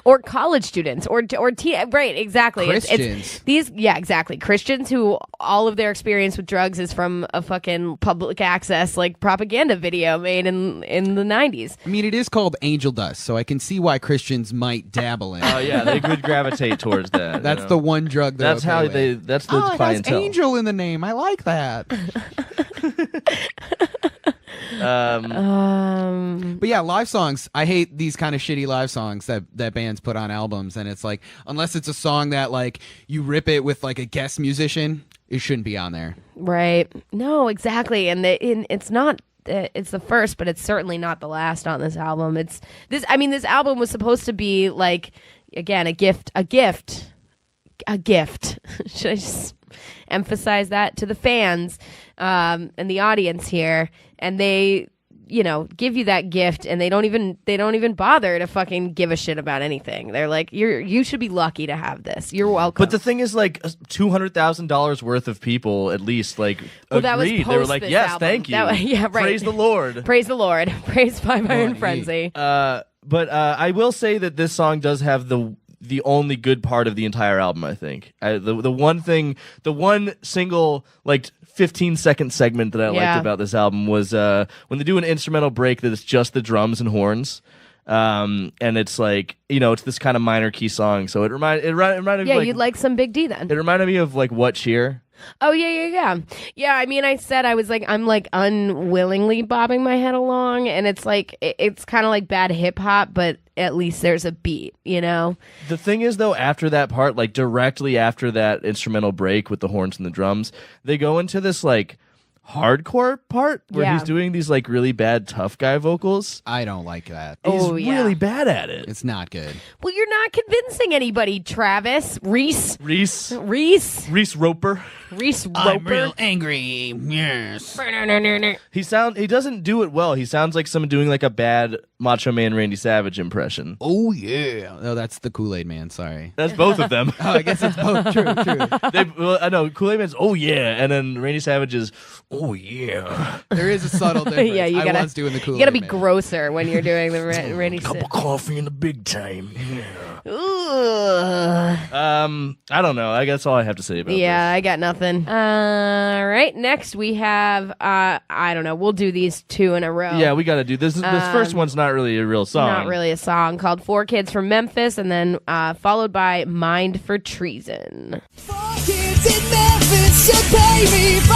Or college students, or right, exactly. Christians. Exactly. Christians who all of their experience with drugs is from a fucking public access like propaganda video made in the 90s. I mean, it is called Angel Dust, so I can see why Christians might dabble in. Oh yeah, they could gravitate towards that. That's the one drug. That's okay how with. they. That's the Oh, it has clientele. Angel in the name. I like that. But yeah, live songs. I hate these kind of shitty live songs that bands put on albums, and it's like, unless it's a song that like you rip it with like a guest musician, it shouldn't be on there. Right. No, exactly. And it's not. It's the first, but it's certainly not the last on this album. It's this. I mean, this album was supposed to be like, again, a gift. Should I just emphasize that to the fans and the audience here? And they, give you that gift, and they don't even bother to fucking give a shit about anything. They're like, you should be lucky to have this. You're welcome. But the thing is, like, $200,000 worth of people at least like that was agreed. They were post like, this "Yes, album. thank you. Yeah, right. Praise the Lord." Praise the Lord. Praise Five Iron Money. Frenzy. But I will say that this song does have the the only good part of the entire album, I think. The one single like 15-second segment that I liked about this album was when they do an instrumental break that is just the drums and horns. And it's like, it's this kind of minor key song. So it reminded me of, you'd like some Big D then. It reminded me of like What Cheer? Oh, yeah. Yeah, I mean, I'm like unwillingly bobbing my head along, and it's like, it's kind of like bad hip hop, but at least there's a beat, The thing is, though, after that part, like directly after that instrumental break with the horns and the drums, they go into this like hardcore part where he's doing these like really bad tough guy vocals. I don't like that. He's really bad at it. It's not good. Well, you're not convincing anybody, Travis. Reese Roper. I'm real angry. Yes. He doesn't do it well. He sounds like someone doing like a bad Macho Man Randy Savage impression. Oh yeah. No, that's the Kool-Aid Man. Sorry. That's both of them. I guess it's both. True. I know Kool-Aid Man's oh yeah, and then Randy Savage is oh yeah. There is a subtle difference. Yeah, I was doing the Kool-Aid You gotta be Man. grosser when you're doing the Randy Cup of coffee in the big time. Ooh. I don't know. I guess all I have to say about this. Yeah, I got nothing. All right, next we have I don't know. We'll do these two in a row. Yeah, we got to do this. This first one's not really a real song. Not really a song, called 4 Kids from Memphis, and then followed by Mind for Treason. 4 kids in Memphis should pay me $5.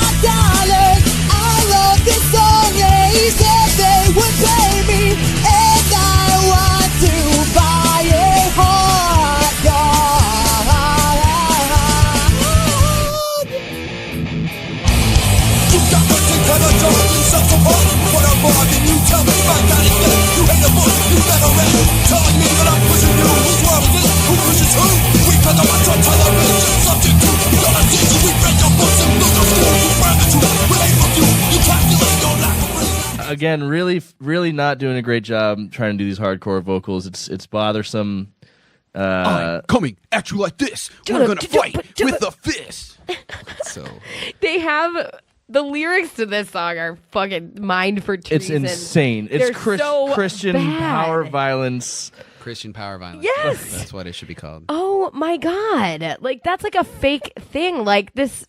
I love this song, yeah, he said they would pay me, and I want to buy a hot dog. You got nothing kind of dog, yourself apart. What I'm more than you tell me if I got it good. You hate the book, you better read it. Telling me that I'm pushing you, what's wrong with this? Who pushes who? We cut the watch on television, subject to. You gotta see you, we read your books and look at school. You brand the truth, we hate from you. You calculate your lack of reason. Again, really not doing a great job trying to do these hardcore vocals. It's bothersome. I'm coming at you like this. We're gonna fight with the fist. So They have the lyrics to this song are fucking Mind for Treason. It's insane. It's They're so Christian bad. power violence. Christian power violence. Yes. That's what it should be called. Oh my god. Like, that's like a fake thing. Like, this,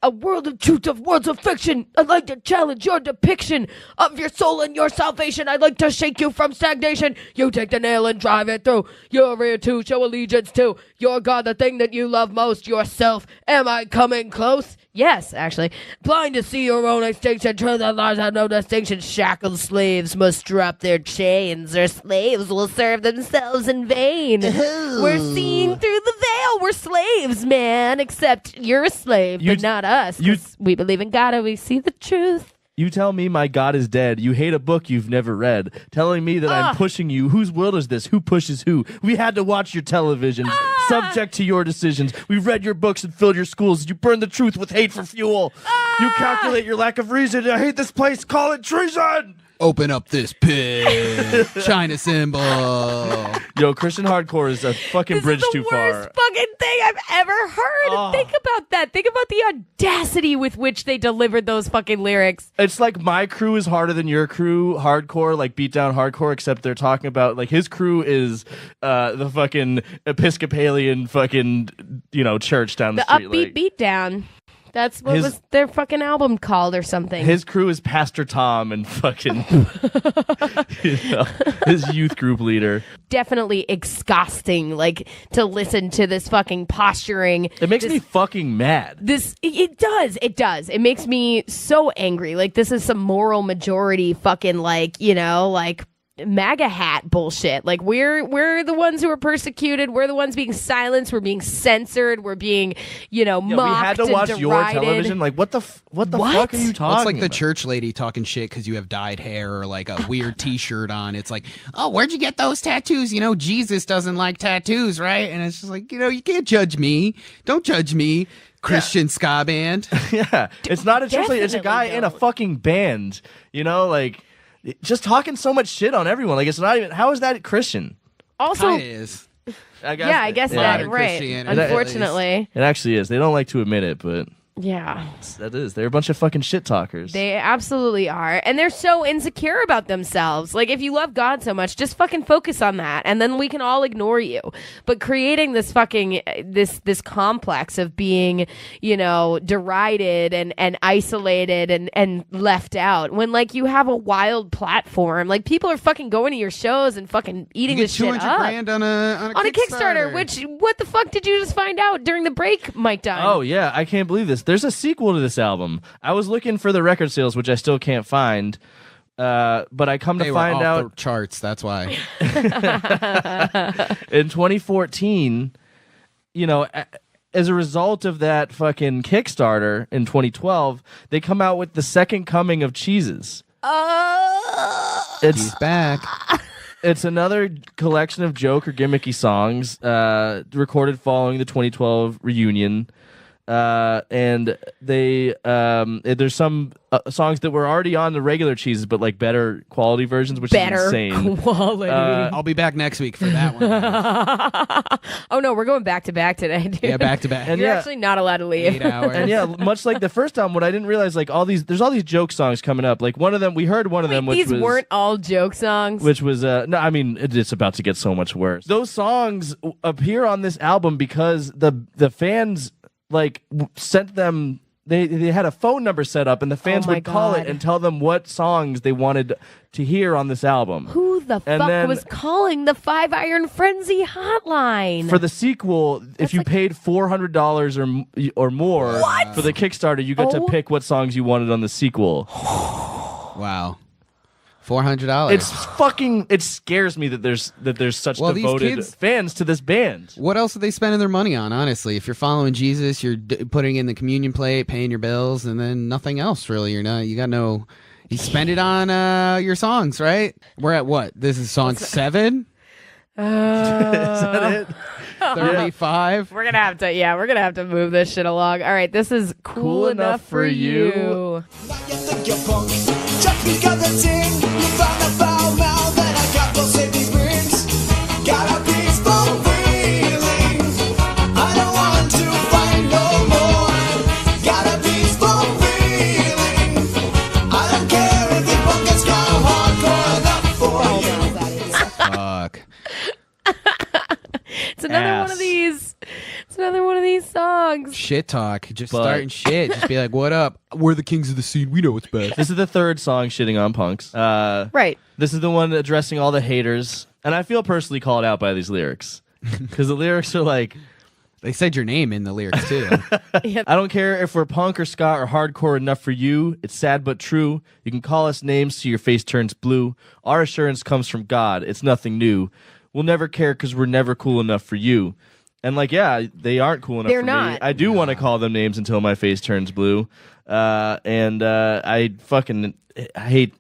a world of truth, of worlds of fiction. I'd like to challenge your depiction of your soul and your salvation. I'd like to shake you from stagnation. You take the nail and drive it through. You're here to show allegiance to your God, the thing that you love most, yourself. Am I coming close? Yes, actually. Blind to see your own extinction. Truth and lies have no distinction. Shackled slaves must drop their chains, or slaves will serve themselves in vain. We're seeing through the veil. We're slaves, man. Except you're a slave, but not us. 'Cause we believe in God and we see the truth. You tell me my God is dead. You hate a book you've never read. Telling me that I'm pushing you. Whose world is this? Who pushes who? We had to watch your televisions. Subject to your decisions. We read your books and filled your schools. You burn the truth with hate for fuel. You calculate your lack of reason. I hate this place. Call it treason. Open up this pit. China symbol. Yo, Christian hardcore is a fucking bridge too far. This is the worst fucking thing I've ever heard. Think about that. Think about the audacity with which they delivered those fucking lyrics. It's like my crew is harder than your crew, hardcore, like beat down hardcore, except they're talking about, like, his crew is the fucking Episcopalian fucking, church down the street. The upbeat beatdown. That's what was their fucking album called or something. His crew is Pastor Tom and fucking his youth group leader. Definitely exhausting, like, to listen to this fucking posturing. It makes me fucking mad. It does. It makes me so angry. Like, this is some moral majority fucking, like, like MAGA hat bullshit. Like, we're the ones who are persecuted. We're the ones being silenced. We're being censored. We're being, mocked. We had to watch your television. Like, what the fuck are you talking It's like the about? church lady talking shit because you have dyed hair or like a weird T-shirt on. It's like, oh, where'd you get those tattoos? Jesus doesn't like tattoos, right? And it's just like, you can't judge me. Don't judge me. Christian Ska Band. Yeah, it's not a church lady. It's a guy in a fucking band. Just talking so much shit on everyone. Like, it's not even. How is that Christian? Also, Kinda is. I guess that, right. Christianity. Unfortunately. It actually is. They don't like to admit it, but Yeah. That is. They're a bunch of fucking shit talkers. They absolutely are. And they're so insecure about themselves. Like, if you love God so much, just fucking focus on that. And then we can all ignore you. But creating this fucking, this complex of being, derided and isolated and left out. When, like, you have a wild platform. Like, people are fucking going to your shows and fucking eating this shit up. $200,000 on a Kickstarter. Which, what the fuck did you just find out during the break, Mike Dunn? Oh, yeah. I can't believe this. There's a sequel to this album. I was looking for the record sales, which I still can't find. But I come to find out the charts. That's why. In 2014, as a result of that fucking Kickstarter in 2012, they come out with the second coming of Cheeses. He's back. It's another collection of joke or gimmicky songs recorded following the 2012 reunion. And there's some songs that were already on the regular Cheeses, but like better quality versions, which is insane. Quality. I'll be back next week for that one. Oh no, we're going back to back today, dude. Yeah, back to back. And You're actually not allowed to leave. 8 hours. And yeah, much like the first album, what I didn't realize, like there's all these joke songs coming up. Like one of them, we heard one of them, which these weren't all joke songs. Which was no, I mean it's about to get so much worse. Those songs appear on this album because the fans sent them. They had a phone number set up, and the fans would call it and tell them what songs they wanted to hear on this album. Who the fuck was calling the 5 Iron Frenzy hotline? For the sequel, if you paid $400 or more for the Kickstarter, you got to pick what songs you wanted on the sequel. Wow. $400. It's fucking. It scares me that there's such devoted fans to this band. What else are they spending their money on? Honestly, if you're following Jesus, you're putting in the communion plate, paying your bills, and then nothing else really. You got no. You spend it on your songs, right? We're at what? This is song 7. Is that it? 35. We're gonna have to move this shit along. All right, this is cool enough for you. Just because it's in, you found a foul mouth and a couple safety rings. Got a peaceful feeling. I don't want to fight no more. Got a peaceful feeling. I don't care if the buckets go hardcore enough for you. Fuck. It's another one of these. It's another one of these songs. Shit talk. Just starting shit. Just be like, what up? We're the kings of the scene. We know what's best. This is the third song shitting on punks. Right. This is the one addressing all the haters. And I feel personally called out by these lyrics. Because the lyrics are like... They said your name in the lyrics, too. I don't care if we're punk or ska or hardcore enough for you. It's sad but true. You can call us names so your face turns blue. Our assurance comes from God. It's nothing new. We'll never care because we're never cool enough for you. And they aren't cool enough They're for not. me. I do want to call them names until my face turns blue. I fucking hate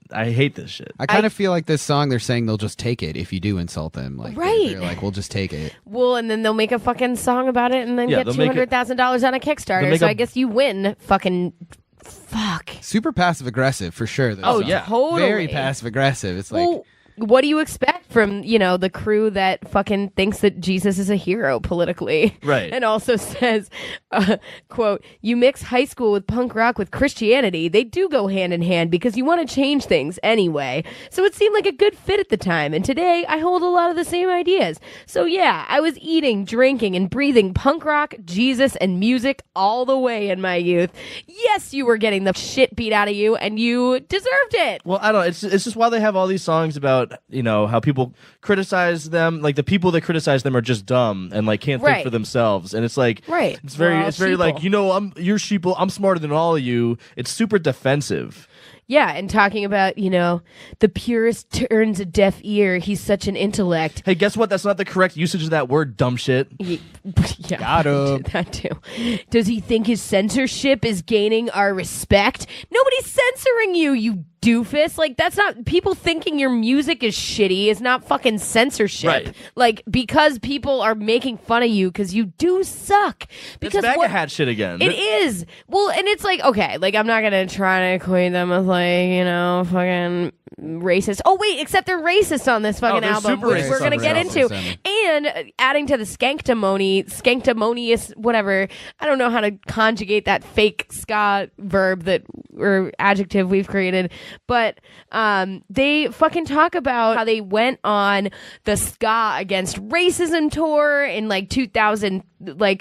this shit. I kind of feel like this song, they're saying they'll just take it if you do insult them. Like, right. They're like, we'll just take it. Well, and then they'll make a fucking song about it and then get $200,000 on a Kickstarter. So I guess you win. Fucking fuck. Super passive aggressive for sure. Oh, yeah. Totally. Very passive aggressive. It's like... Well, what do you expect from, the crew that fucking thinks that Jesus is a hero politically? Right. And also says, quote, you mix high school with punk rock with Christianity. They do go hand in hand because you want to change things anyway. So it seemed like a good fit at the time. And today I hold a lot of the same ideas. So yeah, I was eating, drinking, and breathing punk rock, Jesus, and music all the way in my youth. Yes, you were getting the shit beat out of you and you deserved it. Well, I don't know. It's just why they have all these songs about, how people criticize them. Like the people that criticize them are just dumb and can't think for themselves. And it's like, right. It's very sheeple. like, you're sheeple. I'm smarter than all of you. It's super defensive. Yeah, and talking about, the purist turns a deaf ear. He's such an intellect. Hey, guess what? That's not the correct usage of that word, dumb shit. Yeah, got him. That too. Does he think his censorship is gaining our respect? Nobody's censoring you, you doofus. That's not... People thinking your music is shitty is not fucking censorship. Right. Because people are making fun of you because you do suck. Because it's MAGA hat shit again. It is. Well, and it's okay, I'm not going to try to equate them with, fucking racist. Oh wait, except they're racist on this fucking they're album, super which racist we're on gonna this get album. into. And adding to the sanctimonious, whatever. I don't know how to conjugate that fake ska verb or adjective we've created, but they fucking talk about how they went on the Ska Against Racism tour in like 2000,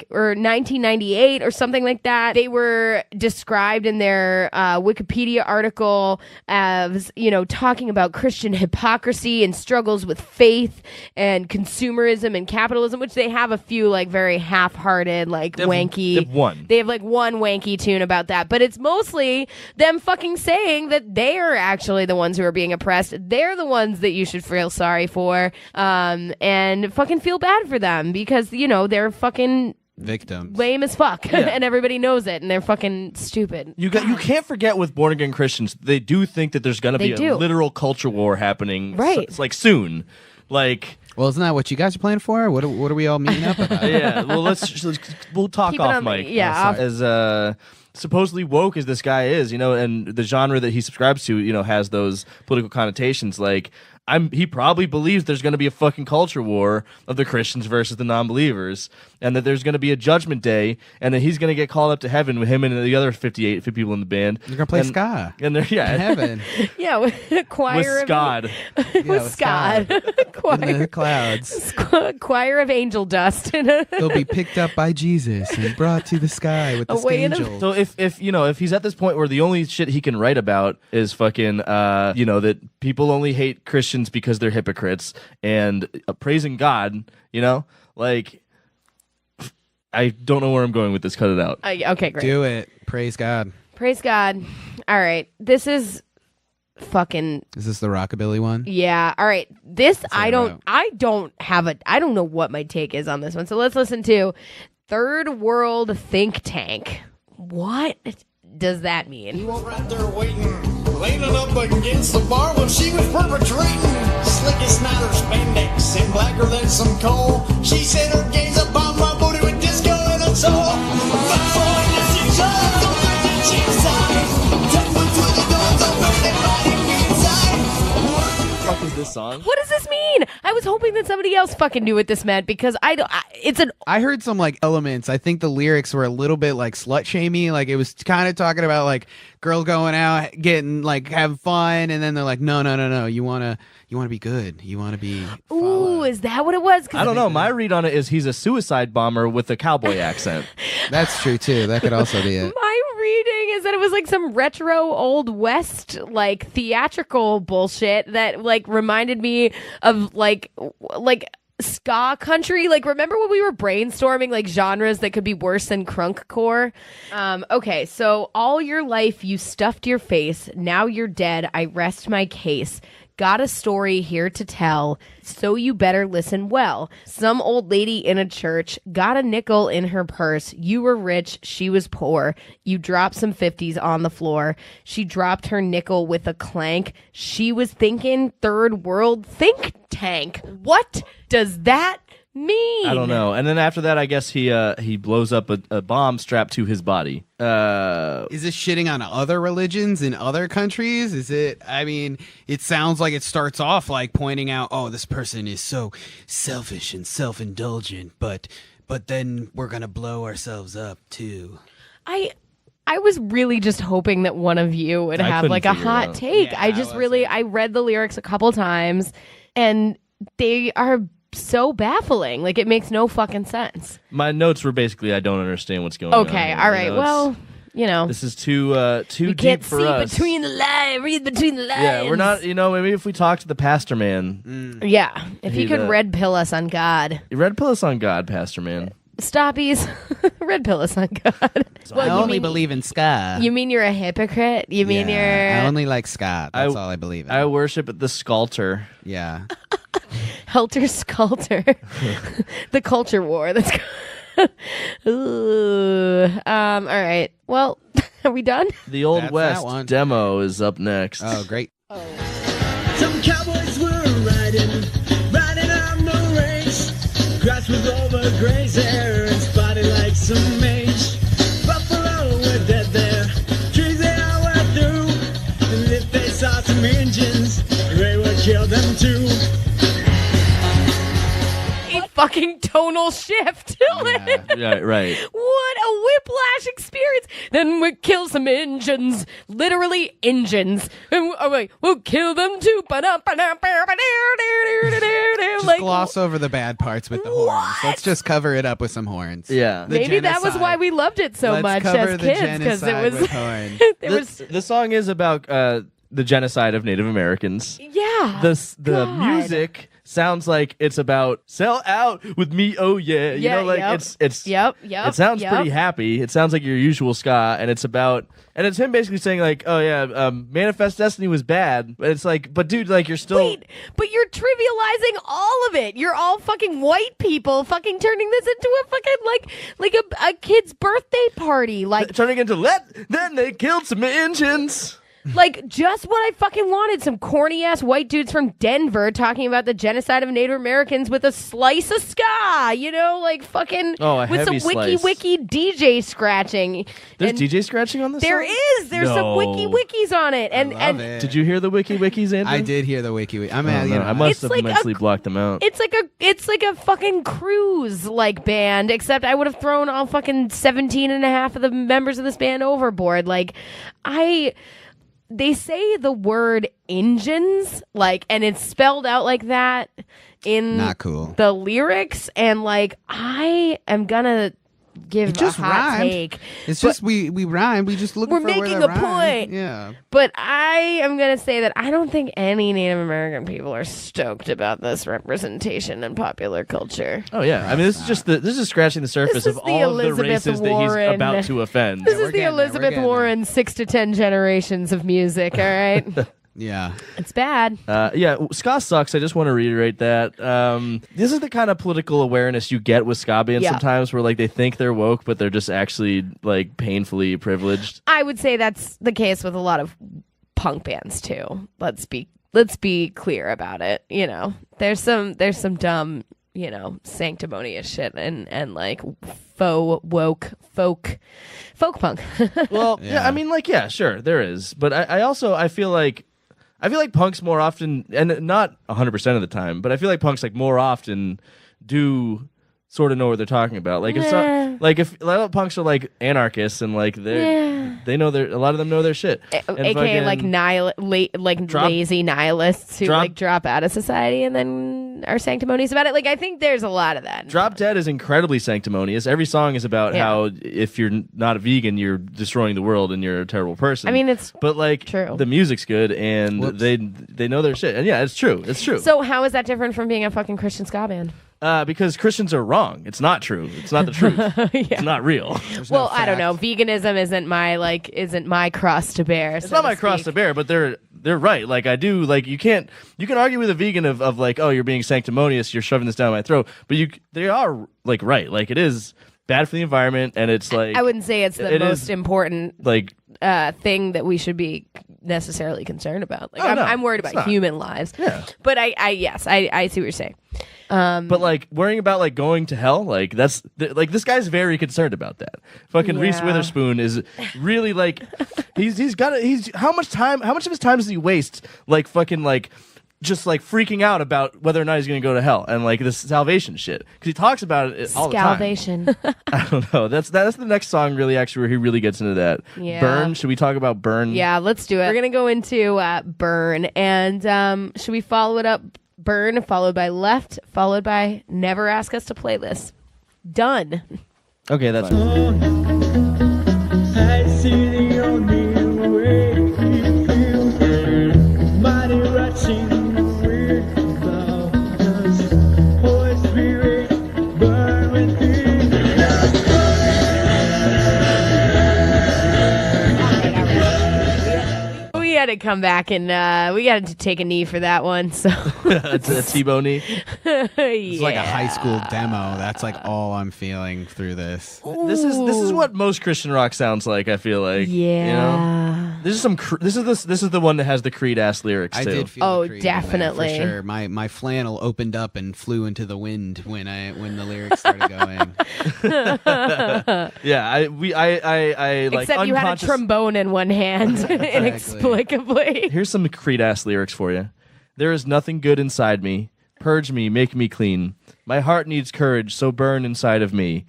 or 1998 or something like that. They were described in their Wikipedia article as, talking about Christian hypocrisy and struggles with faith and consumerism and capitalism, which they have a few like very half-hearted, wanky. They have like one wanky tune about that, but it's mostly them fucking saying that they are actually the ones who are being oppressed. They're the ones that you should feel sorry for, and fucking feel bad for them because they're fucking victims, lame as fuck, and everybody knows it, and they're fucking stupid. You can't forget with born again Christians, they do think that there's going to be a literal culture war happening, right? It's like soon, Well, isn't that what you guys are planning for? What are we all meeting up about? Yeah. Well, we'll talk off mic. As supposedly woke as this guy is, and the genre that he subscribes to, has those political connotations. He probably believes there's going to be a fucking culture war of the Christians versus the non-believers, and that there's going to be a judgment day, and that he's going to get called up to heaven with him and the other 50 people in the band. You're going to play ska. And they're, in heaven. Yeah, with a choir with Scod. With Scod. In the clouds. Choir of angel dust. They'll be picked up by Jesus and brought to the sky with the angels. So if he's at this point where the only shit he can write about is fucking that people only hate Christians because they're hypocrites and praising God, I don't know where I'm going with this. Cut it out. Okay, great. Do it. Praise God. Praise God. All right. This is fucking. Is this the rockabilly one? Yeah. All right. This I don't know what my take is on this one. So let's listen to Third World Think Tank. What does that mean? He was right there waiting, leaning up against the bar when she was perpetrating. Slick as Snyder spandex and blacker than some coal. She said her gaze upon my booty with disco in her soul. But for the season, don't let the cheese side. Take me to the doors, open and riding me inside. What the fuck is this song? What does this mean? I was hoping that somebody else fucking knew what this meant because I heard some elements. I think the lyrics were a little bit slut shamey. It was kind of talking about girls going out, getting have fun, and then they're like, no. You wanna be good. You wanna be. Ooh, is that what it was? I don't know. My read on it is he's a suicide bomber with a cowboy accent. That's true too. That could also be it. My reading is that it was some retro old west theatrical bullshit that reminded me of ska country. Remember when we were brainstorming genres that could be worse than crunkcore? Okay, so all your life you stuffed your face. Now you're dead. I rest my case. Got a story here to tell, so you better listen well. Some old lady in a church got a nickel in her purse. You were rich, she was poor. You dropped some 50s on the floor. She dropped her nickel with a clank. She was thinking third world think tank. What does that mean? I don't know. And then after that, I guess he blows up a bomb strapped to his body. Is this shitting on other religions in other countries? Is it? I mean, it sounds like it starts off pointing out, oh, this person is so selfish and self-indulgent, but then we're gonna blow ourselves up too. I was really just hoping that one of you would have a hot take. Yeah, I read the lyrics a couple times, and they are so baffling. It makes no fucking sense. My notes were basically, I don't understand what's going on. Okay, all right. Well, this is too we deep can't for see us. between the lines. Read between the lines. Yeah, we're not. Maybe if we talk to the pastor man. Yeah, if he could red pill us on God. Red pill us on God, pastor man. Stoppies, red pill us on God. I only believe in ska. You mean you're a hypocrite? You mean you're? I only like ska. That's all I believe in. I worship the sculptor. Yeah. Helter Skelter. The culture war. That's Ooh. All right. Well, are we done? The Old That's West that one. demo is up next. Oh, great. Some cowboys were riding on the range. Grass was over grazed hair and spotted like some mage. Buffalo were dead there, trees they all were through. And if they saw some engines, too. A fucking tonal shift. Yeah, right. What a whiplash experience. Then we kill some engines. Literally engines. And we'll kill them too. Just gloss over the bad parts with the horns. Let's just cover it up with some horns. Yeah. The maybe that was genocide. why we loved it so Let's much cover as the kids, because it genocide was with horns. there was The song is about the genocide of Native Americans. yeah. The God. music sounds like it's about sell out with me, oh yeah. You know, like yep. it's Yep. it sounds pretty happy. It sounds like your usual ska, and it's him basically saying like, oh yeah, Manifest Destiny was bad, but it's like, but dude, like you're still Wait, but you're trivializing all of it. You're all fucking white people fucking turning this into a fucking like a kid's birthday party. Like turning into then they killed some engines. like just what I fucking wanted. Some corny ass white dudes from Denver talking about the genocide of Native Americans with a slice of ska, you know, like fucking Oh, a with some heavy slice. wiki DJ scratching. There's And DJ scratching on this there song? is. There's some No. wikis on it. And Love and it. Did you hear the wikis, Andrew? I did hear the wiki. I'm Oh, at, no, you know, I must It's have like a- mentally blocked them out. it's like a fucking cruise like band, except I would have thrown all fucking 17 and a half of the members of this band overboard. Like they say the word engines, like, and it's spelled out like that in Not cool. the lyrics, and like I am gonna give It just a hot rhymed. take. It's just we rhymed. We just looking We're for where making that a rhymed. point. Yeah. But I am going to say that I don't think any Native American people are stoked about this representation in popular culture. Oh yeah, I mean this is scratching the surface This is of the all of the Elizabeth races that Warren. he's about to offend. This we're is the getting there. We're Elizabeth getting Warren 6 to 10 generations of music, all right? Yeah. It's bad. Yeah, ska sucks. I just want to reiterate that. This is the kind of political awareness you get with ska bands Yeah. sometimes, where like they think they're woke, but they're just actually like painfully privileged. I would say that's the case with a lot of punk bands too. Let's be clear about it, you know. There's some dumb, you know, sanctimonious shit and like faux woke folk punk. Well, yeah, I mean, like, yeah, sure, there is, but I feel like punks more often, and not 100% of the time, but I feel like punks like more often do sort of know what they're talking about. Like it's not like if a lot of punks are like anarchists and like they know a lot of them know their shit. And AKA fucking like lazy nihilists who like drop out of society and then are sanctimonious about it. Like I think there's a lot of that. Drop Dead is incredibly sanctimonious. Every song is about how if you're not a vegan, you're destroying the world and you're a terrible person. I mean, it's but like true. The music's good and Whoops. they know their shit. And yeah, it's true. It's true. So how is that different from being a fucking Christian ska band? Because Christians are wrong. It's not true. It's not the truth. It's not real. Well, I don't know. Veganism isn't my cross to bear. It's not my cross to bear, but they're right. Like I do, like you can argue with a vegan of like, oh, you're being sanctimonious, you're shoving this down my throat, but they are like right. Like it is bad for the environment, and it's like I wouldn't say it's the most is, important like thing that we should be necessarily concerned about. Like no, I'm worried it's about not. human lives. Yeah. But I see what you're saying. But like worrying about like going to hell, like that's like this guy's very concerned about that. Fucking Reese Yeah. Witherspoon is really like he's how much of his time does he waste like fucking like just like freaking out about whether or not he's going to go to hell and like this salvation shit because he talks about it all the time. Salvation. I don't know. That's the next song really actually where he really gets into that. Yeah. Burn. Should we talk about Burn? Yeah, let's do it. We're gonna go into Burn, and should we follow it up? Burn followed by Left, followed by Never Ask Us to Play This. Done. Okay, that's fine. I see the only way we feel mighty rushing weird clouds. Holy Spirit, burn within. We had to come back and we had to take a knee for that one. So It's a T-bone knee. It's like a high school demo. That's like all I'm feeling through this. This is what most Christian rock sounds like. I feel like. Yeah. You know? This is this is the one that has the Creed ass lyrics I too. did feel Oh, the Creed in there, definitely. for sure. My flannel opened up and flew into the wind when the lyrics started going. Yeah, I like Except you had a unconscious- trombone in one hand, inexplicably. Here's some Creed ass lyrics for you. There is nothing good inside me. Purge me, make me clean. My heart needs courage, so burn inside of me.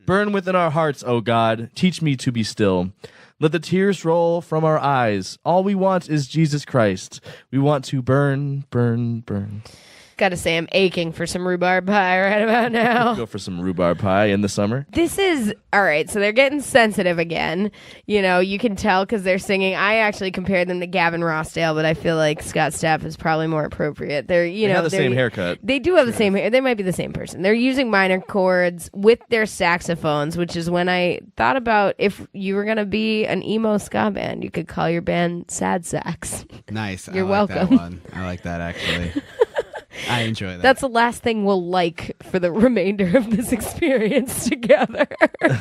Burn within our hearts, O God. Teach me to be still. Let the tears roll from our eyes. All we want is Jesus Christ. We want to burn, burn, burn. Gotta say, I'm aching for some rhubarb pie right about now. Go for some rhubarb pie in the summer. This is, all right, so they're getting sensitive again. You know, you can tell because they're singing. I actually compared them to Gavin Rossdale, but I feel like Scott Stapp is probably more appropriate. They have the same haircut. They do have the same hair. They might be the same person. They're using minor chords with their saxophones, which is when I thought about if you were going to be an emo ska band, you could call your band Sad Sax. Nice. You're I like welcome. That one. I like that, actually. I enjoy that. That's the last thing we'll like for the remainder of this experience together.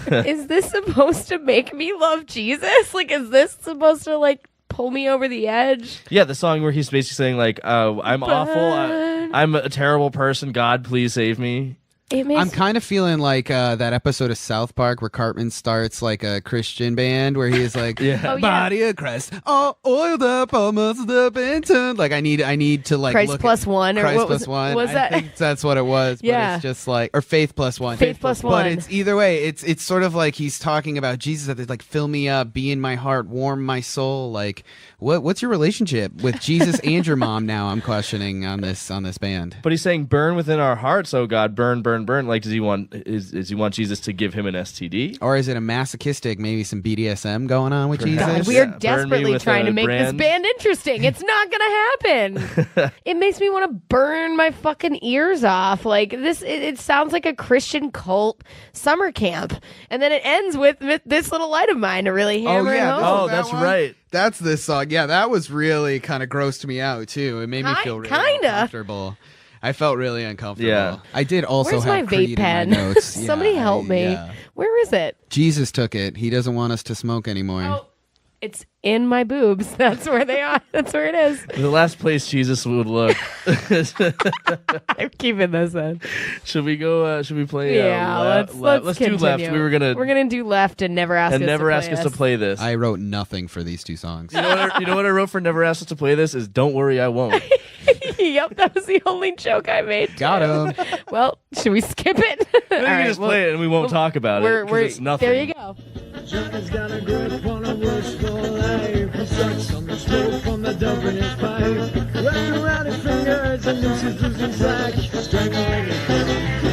Is this supposed to make me love Jesus? Like, is this supposed to, like, pull me over the edge? Yeah, the song where he's basically saying, like, I'm awful. I'm a terrible person. God, please save me. I'm kind of feeling like that episode of South Park where Cartman starts like a Christian band where he's like, body of Christ, all oiled up, almost up and turned. Like I need to like Christ look plus at one or Christ what plus one. was that? I think that's what it was. Yeah. But it's just like, or Faith plus one. Faith plus one. But it's either way. It's sort of like he's talking about Jesus that like fill me up, be in my heart, warm my soul. Like what's your relationship with Jesus and your mom now? I'm questioning on this band. But he's saying, burn within our hearts, oh God, burn, burn, burn. Like, does he want he want Jesus to give him an STD? Or is it a masochistic, maybe some BDSM going on with Perhaps. Jesus? God, we are Burn me desperately with trying a to make this brand. band interesting. It's not gonna happen. It makes me want to burn my fucking ears off. Like this, it sounds like a Christian cult summer camp, and then it ends with This Little Light of Mine to really hammer it home. Oh, that that's one? right. That's this song. Yeah, that was really kind of grossed me out too. It made me feel really Kinda. uncomfortable. I felt really uncomfortable. Yeah. I did also Where's my have vape Creed pen? in my notes. Somebody help me. Yeah. Where is it? Jesus took it. He doesn't want us to smoke anymore. Oh, it's in my boobs. That's where they are. That's where it is. The last place Jesus would look. I'm keeping this in. Should we go? Should we play? Yeah, let's do left. continue. We're gonna do left and never ask and us never to ask play us this. to play this. I wrote nothing for these two songs. You know what I wrote for never ask us to play this is don't worry, I won't. Yep, that was the only joke I made. Got him. Well, should we skip it? Then you can just play it and we won't talk about it. 'Cause it's nothing. There you go. Johnny's got a grip on a wishful life. He sucks on the smoke from the dump in his pipe. Wrapped around his fingers and looses losing slack. Strangling his thumb.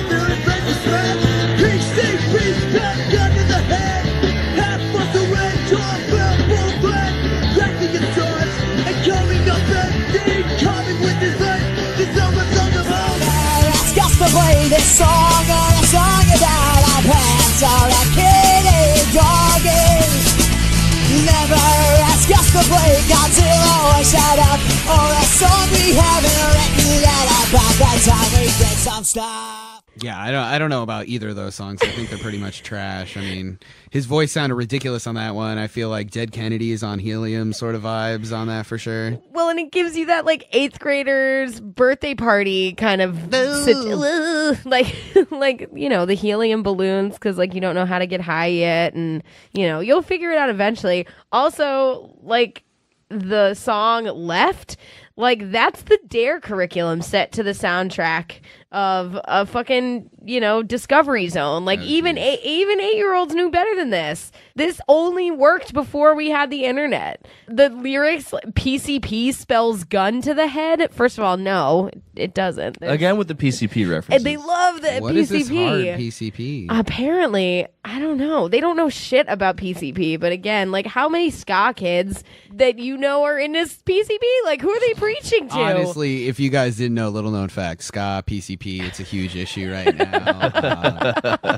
Feeling like a smack. PCP, got gun to the head. Half was the red jaw, fell full bread. Cracking his jaws and coming up empty. Coming with his life. This almost on the moon. Ask us to play this song or a song about our pants or a kitty doggy. Never ask us to play Godzilla or Shut Up or a song we haven't written yet about that time we did some stuff. Yeah, I don't know about either of those songs. I think they're pretty much trash. I mean, his voice sounded ridiculous on that one. I feel like Dead Kennedy is on Helium sort of vibes on that for sure. Well, and it gives you that like 8th grader's birthday party kind of like you know, the helium balloons because like you don't know how to get high yet, and you know you'll figure it out eventually. Also, like the song Left, like that's the DARE curriculum set to the soundtrack of a fucking, you know, Discovery Zone. Like even 8-year-olds knew better than this. This only worked before we had the internet. The lyrics, PCP spells gun to the head. First of all, no, it doesn't. Again with the PCP references. And they love the What PCP. is this hard PCP? Apparently, I don't know. They don't know shit about PCP. But again, like how many ska kids that you know are in this PCP? Like who are they preaching to? Honestly, if you guys didn't know, little known fact, ska, PCP, it's a huge issue right now.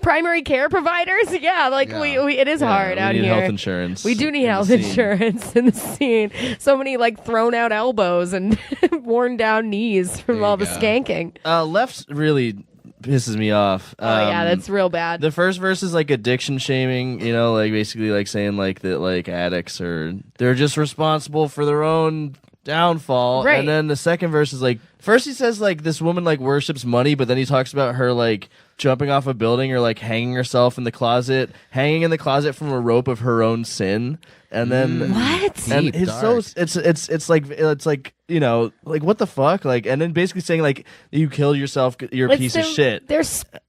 Primary care providers? Yeah, like Yeah. we it is hard out we need here. health insurance. We do need in the health scene. insurance in the scene. So many like thrown out elbows and worn down knees from There all you the go. skanking. Left really pisses me off. Oh yeah, that's real bad. The first verse is like addiction shaming, you know, like basically like saying like that like addicts they're just responsible for their own downfall. Right. And then the second verse is like First he says like this woman like worships money, but then he talks about her like jumping off a building or like hanging herself in the closet, hanging in the closet from a rope of her own sin. And then What? And Deep, it's dark. so it's like you know, like what the fuck, like, and then basically saying like you killed yourself, you're a piece of shit. They're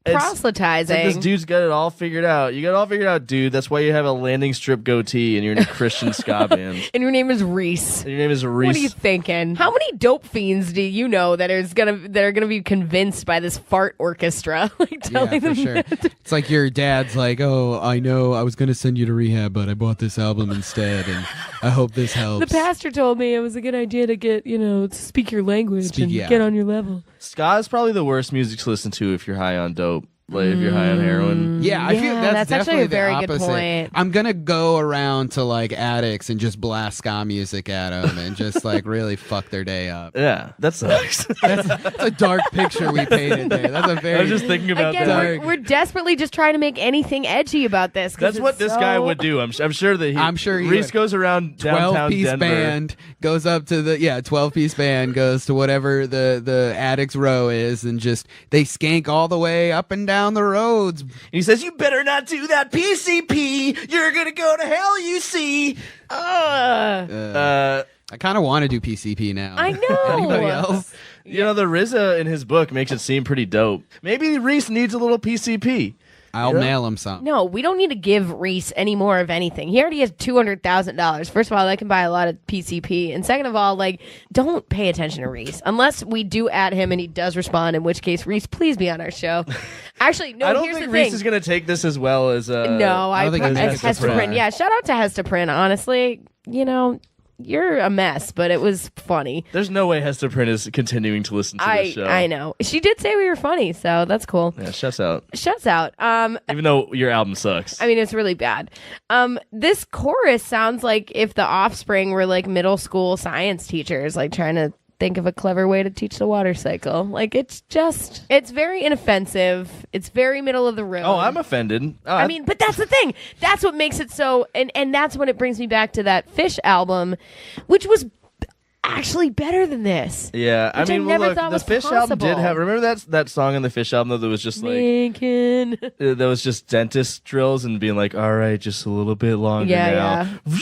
proselytizing. Like, this dude's got it all figured out. You got it all figured out, dude. That's why you have a landing strip goatee and you're in a Christian ska band. And your name is Reese. And your name is Reese. What are you thinking? How many dope fiends do you know that are gonna be convinced by this fart orchestra? Like telling for them sure. that. It's like your dad's like, oh, I know I was going to send you to rehab, but I bought this album instead, and I hope this helps. The pastor told me it was a good idea to get, to speak your language and yeah. get on your level. Ska is probably the worst music to listen to if you're high on dope. Like if you're high on heroin. Yeah, I feel Yeah, that's actually definitely a very the good opposite. point. I'm gonna go around to like addicts and just blast ska music at them and just like really fuck their day up. Yeah, that sucks. That's a dark picture we painted there. That's a I very was just thinking about Again, that. we're desperately just trying to make anything edgy about this. 'cause That's what it's this so- guy would do. I'm sure that I'm sure he Reese would. goes around downtown 12-piece Denver. band goes up to the 12-piece band goes to whatever the addicts row is and just they skank all the way up and down the roads. And he says, "You better not do that PCP. You're gonna go to hell. You see." I kind of want to do PCP now. I know. Anybody else? You know, the RZA in his book makes it seem pretty dope. Maybe Reese needs a little PCP. I'll mail him some. No, we don't need to give Reese any more of anything. He already has $200,000. First of all, that can buy a lot of PCP. And second of all, like, don't pay attention to Reese. Unless we do at him and he does respond, in which case, Reese, please be on our show. Actually, no, I don't here's think the Reese thing. is gonna take this as well as No, I don't think it's as Hester Hester Prynne. Prynne. Yeah, shout out to Hester Prynne. Honestly, you're a mess, but it was funny. There's no way Hester Prynne is continuing to listen to this show. I know. She did say we were funny, so that's cool. Yeah, shuts out. Shuts out. Even though your album sucks. I mean, it's really bad. This chorus sounds like if the Offspring were like middle school science teachers, like trying to think of a clever way to teach the water cycle. Like it's very inoffensive. It's very middle of the road. Oh, I'm offended. Oh, I mean, but that's the thing. That's what makes it so, and that's when it brings me back to that Fish album, which was actually better than this. yeah. I which I mean, well, never look, thought the was Fish album did possible. have. Remember that song in the Fish album that was just like Lincoln. that was just dentist drills and being like, all right, just a little bit longer Yeah, now.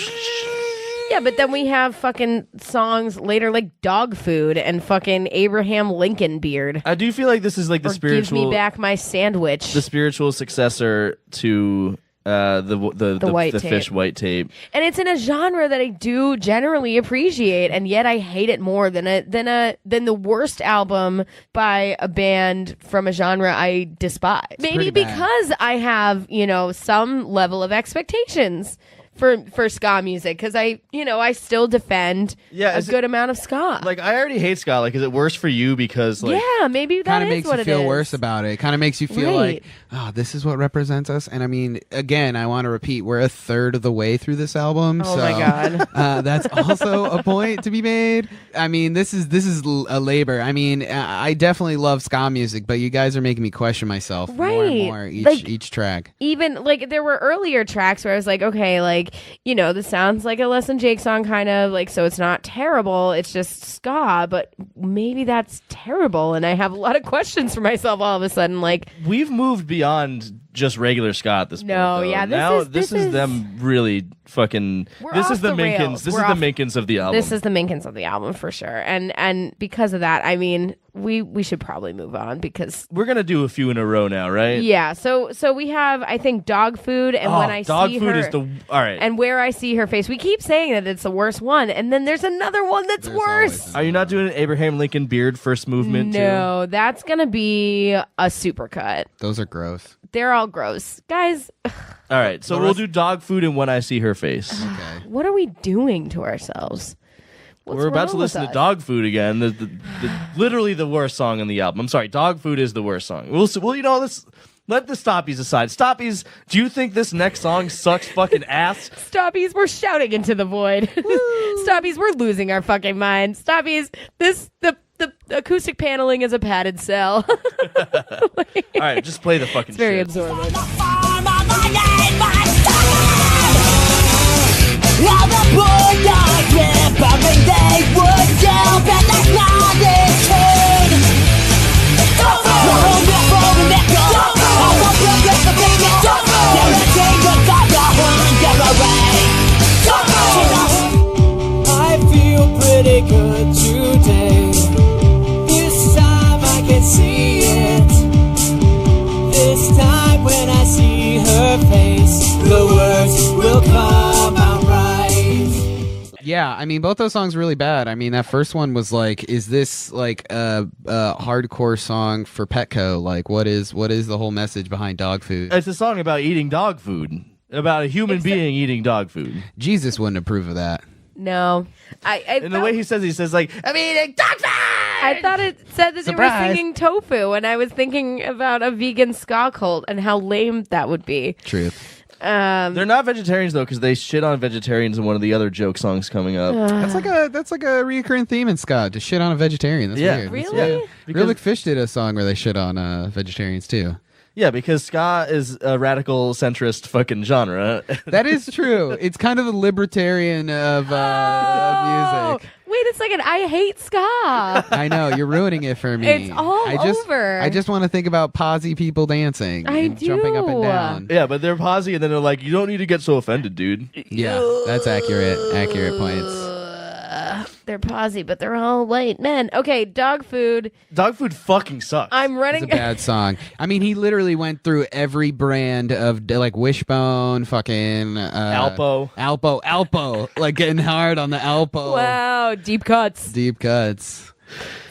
Yeah, but then we have fucking songs later like Dog Food and fucking Abraham Lincoln Beard. I do feel like this is like the Or spiritual, Give Me Back My Sandwich. the spiritual successor to the White the Tape. Fish white tape. And it's in a genre that I do generally appreciate, and yet I hate it more than the worst album by a band from a genre I despise. Maybe pretty bad. because I have, some level of expectations for ska music, because I still defend Yeah, a is it- good amount of ska. Like I already hate ska. Like, is it worse for you because like yeah, maybe that Kind of is makes what you it feel is. worse about it. It kind of makes you feel Right. like, oh, this is what represents us. And I mean, again, I want to repeat, we're a third of the way through this album. Oh so, my God. that's also a point to be made. I mean, this is a labor. I mean, I definitely love ska music, but you guys are making me question myself more and Right. more Like- each track. Even like there were earlier tracks where I was like, okay, like, this sounds like a Less Than Jake song, kind of like, so it's not terrible, it's just ska, but maybe that's terrible, and I have a lot of questions for myself all of a sudden, like, we've moved beyond just regular ska at this point. No, though. yeah, now this is- them really fucking. We're This off is the the Minkins. rails. This We're is the off- Minkins of the album. this is the Minkins of the album for sure, and because of that, I mean, we should probably move on, because We're gonna do a few in a row now, right? yeah, so we have, I think, Dog Food, and Oh, when I Dog see Food her, is the all right. and Where I See Her Face. We keep saying that it's the worst one, and then there's another one that's There's always worse. Are you not doing an Abraham Lincoln Beard first movement too? No, that's gonna be a supercut. Those are gross. They're all gross, guys. All right, so we'll do Dog Food and When I See Her Face. Okay. What are we doing to ourselves? What's We're about wrong to with listen to us? Dog Food again. The literally the worst song on the album. I'm sorry, Dog Food is the worst song. Well, let's let the stoppies aside. Stoppies, do you think this next song sucks fucking ass? Stoppies, we're shouting into the void. Stoppies, we're losing our fucking mind. Stoppies, the acoustic paneling is a padded cell. All right, just play the fucking It's very shit. absorbent. They would jump and that's not it. really good today. This time I can see it. This time when I see her face, the words will come out right. Yeah, I mean, both those songs are really bad. I mean, that first one was like, is this like a hardcore song for Petco? Like, what is the whole message behind dog food? It's a song about eating dog food, about a human being eating dog food. Jesus wouldn't approve of that. No. And the way he says like, I'm eating dog food! I thought it said that they were Surprise. singing tofu, and I was thinking about a vegan ska cult and how lame that would be. Truth. They're not vegetarians though, because they shit on vegetarians in one of the other joke songs coming up. That's like a recurring theme in ska, to shit on a vegetarian. That's Yeah. weird. Really? Yeah. Real Big Fish did a song where they shit on vegetarians too. Yeah, because ska is a radical centrist fucking genre. That is true. It's kind of the libertarian of music. Wait a second. I hate ska. I know, you're ruining it for me. It's all I just want to think about posy people dancing and jumping up and down. Yeah, but they're posy, and then they're like, you don't need to get so offended, dude. Yeah, that's accurate. Accurate points. They're posy, but they're all white men. Okay, dog food. Dog food fucking sucks. I'm running. It's a bad song. I mean, he literally went through every brand of like Wishbone, fucking Alpo, like getting hard on the Alpo. Wow, deep cuts. Deep cuts.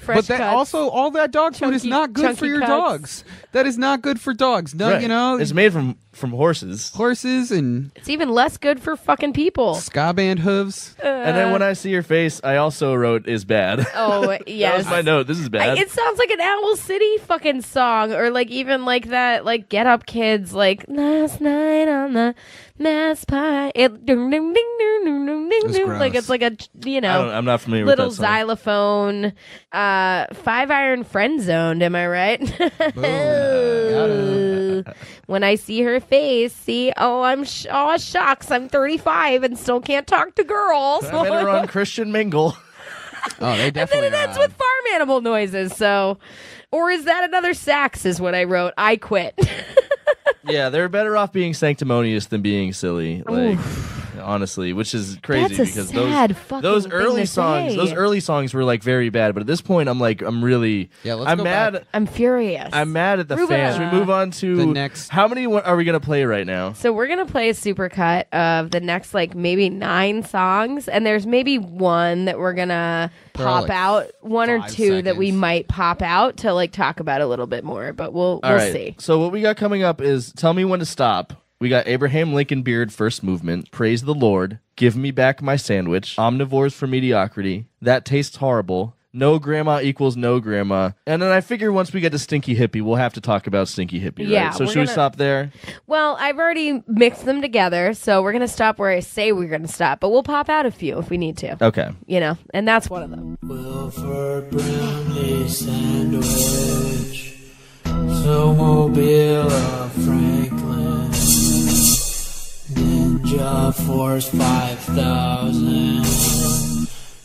Fresh But that cuts. also, all that dog food is Chunky- not good for chunky your cuts. dogs. That is not good for dogs. No, Right. you know, it's made from horses. horses and It's even less good for fucking people. Ska Band hooves. And then when I see your face, I also wrote is bad. Oh, yes. That was my note. This is bad. It sounds like an Owl City fucking song, or like even like that, like Get Up Kids, like last night on the mass pie. It ding ding ding ding ding ding ding It's ding. gross. Like it's like a I'm not familiar little with that song. xylophone, 5-iron friend zoned. Am I right? When I see her face, I'm shucks, I'm 35 and still can't talk to girls. I met her on Christian Mingle. Oh, they And then definitely it ends with farm animal noises. So, or is that another sax? Is what I wrote. I quit. Yeah, they're better off being sanctimonious than being silly. Like, honestly, which is crazy That's a because sad fucking those thing early to songs, say. those early songs were like very bad. But at this point, I'm really, Yeah, let's I'm go mad. back. I'm furious. I'm mad at the Rhubarb. fans. We move on to The next- How many are we gonna play right now? So we're gonna play a supercut of the next like maybe 9 songs, and there's maybe one that we're gonna They're all, pop like, out, one or 5 two that we seconds. might pop out to like talk about a little bit more, but we'll All right. see. So what we got coming up is Tell Me When to Stop. We got Abraham Lincoln Beard First Movement, Praise the Lord, Give Me Back My Sandwich, Omnivores for Mediocrity, That Tastes Horrible, No Grandma Equals No Grandma. And then I figure once we get to Stinky Hippie, we'll have to talk about Stinky Hippie, Yeah, right? So we're should we gonna- stop there? Well, I've already mixed them together, so we're gonna stop where I say we're gonna stop, but we'll pop out a few if we need to. Okay. You know, and that's one of them. Wilford Brimley sandwich, so Mobile Franklin, Ninja Force 5000,